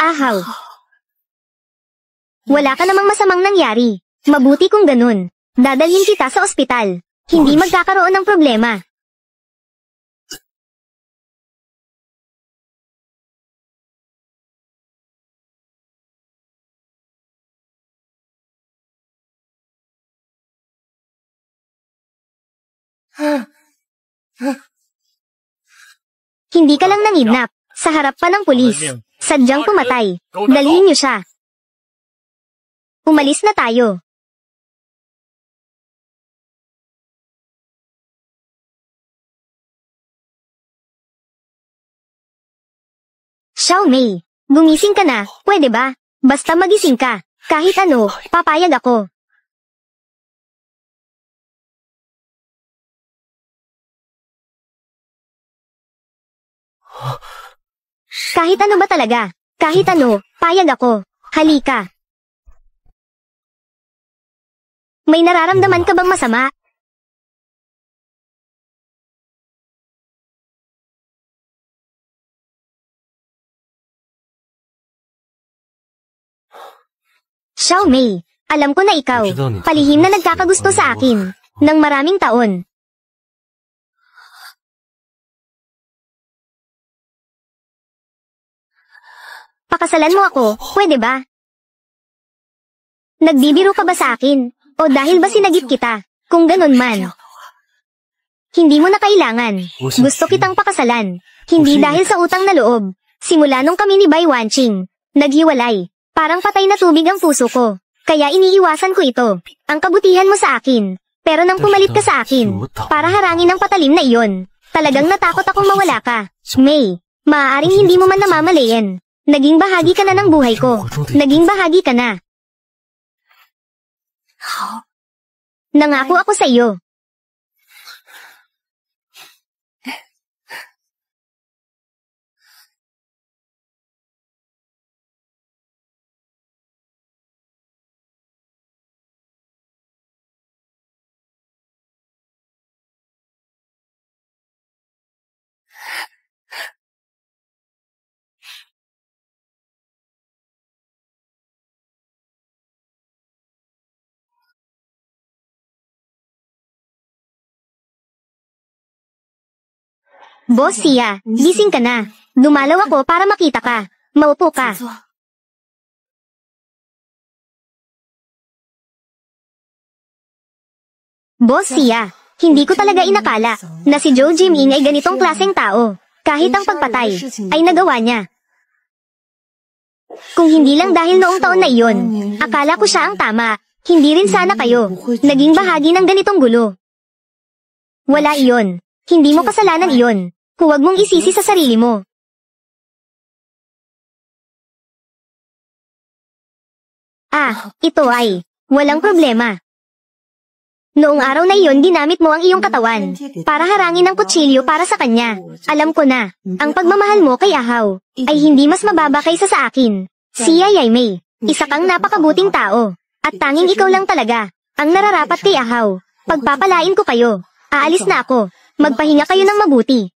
Ahaw. Wala ka namang masamang nangyari. Mabuti kung ganun. Dadalhin kita sa ospital. Hindi magkakaroon ng problema. Hindi ka lang nanginap. Sa harap pa ng pulis. Sadyang pumatay. Dalhin niyo siya. Umalis na tayo. Xiao Mei, gumising ka na, pwede ba? Basta magising ka. Kahit ano, papayag ako. Kahit ano ba talaga? Kahit ano, payag ako. Halika. May nararamdaman ka bang masama? Xiao Mei, alam ko na ikaw, palihim na nagkakagusto sa akin, ng maraming taon. Pakasalan mo ako, pwede ba? Nagbibiro ka ba sa akin? O dahil ba sinagip kita? Kung ganun man. Hindi mo na kailangan. Gusto kitang pakasalan. Hindi dahil sa utang na loob. Simula nung kami ni Bai Wanqing naghiwalay. Parang patay na tubig ang puso ko. Kaya iniiwasan ko ito. Ang kabutihan mo sa akin. Pero nang pumalit ka sa akin, para harangin ang patalim na iyon, talagang natakot akong mawala ka. Mei, maaaring hindi mo man namamalayan. Naging bahagi ka na ng buhay ko. Naging bahagi ka na. Nangako ako sa iyo. Boss Sia, gising ka na. Dumalaw ako para makita ka. Maupo ka. Boss Sia, hindi ko talaga inakala na si Zhou Jiming ay ganitong klaseng tao. Kahit ang pagpatay ay nagawa niya. Kung hindi lang dahil noong taon na iyon, akala ko siya ang tama. Hindi rin sana kayo naging bahagi ng ganitong gulo. Wala iyon. Hindi mo kasalanan iyon. Huwag mong isisi sa sarili mo. Ito ay walang problema. Noong araw na iyon ginamit mo ang iyong katawan para harangin ang kutsilyo para sa kanya. Alam ko na, ang pagmamahal mo kay Ahaw ay hindi mas mababa kaysa sa akin. Sia Yaimei, isa kang napakabuting tao. At tanging ikaw lang talaga ang nararapat kay Ahaw. Pagpapalain ko kayo. Aalis na ako. Magpahinga kayo ng mabuti.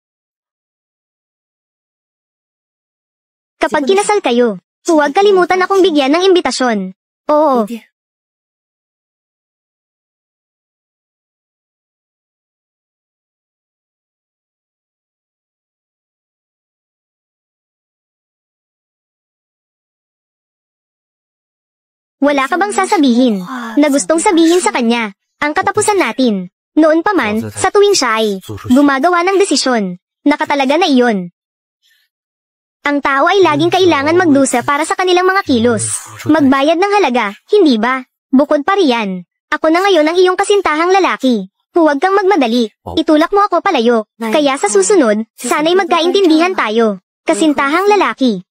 Kapag kinasal kayo, huwag kalimutan akong bigyan ng imbitasyon. Oo. Wala ka bang sasabihin na gustong sabihin sa kanya? Ang katapusan natin. Noon pa man, sa tuwing siya ay gumagawa ng desisyon, nakatalaga na iyon. Ang tao ay laging kailangan magdusa para sa kanilang mga kilos. Magbayad ng halaga, hindi ba? Bukod pa riyan, ako na ngayon ang iyong kasintahang lalaki. Huwag kang magmadali. Itulak mo ako palayo. Kaya sa susunod, sana'y magkaintindihan tayo. Kasintahang lalaki.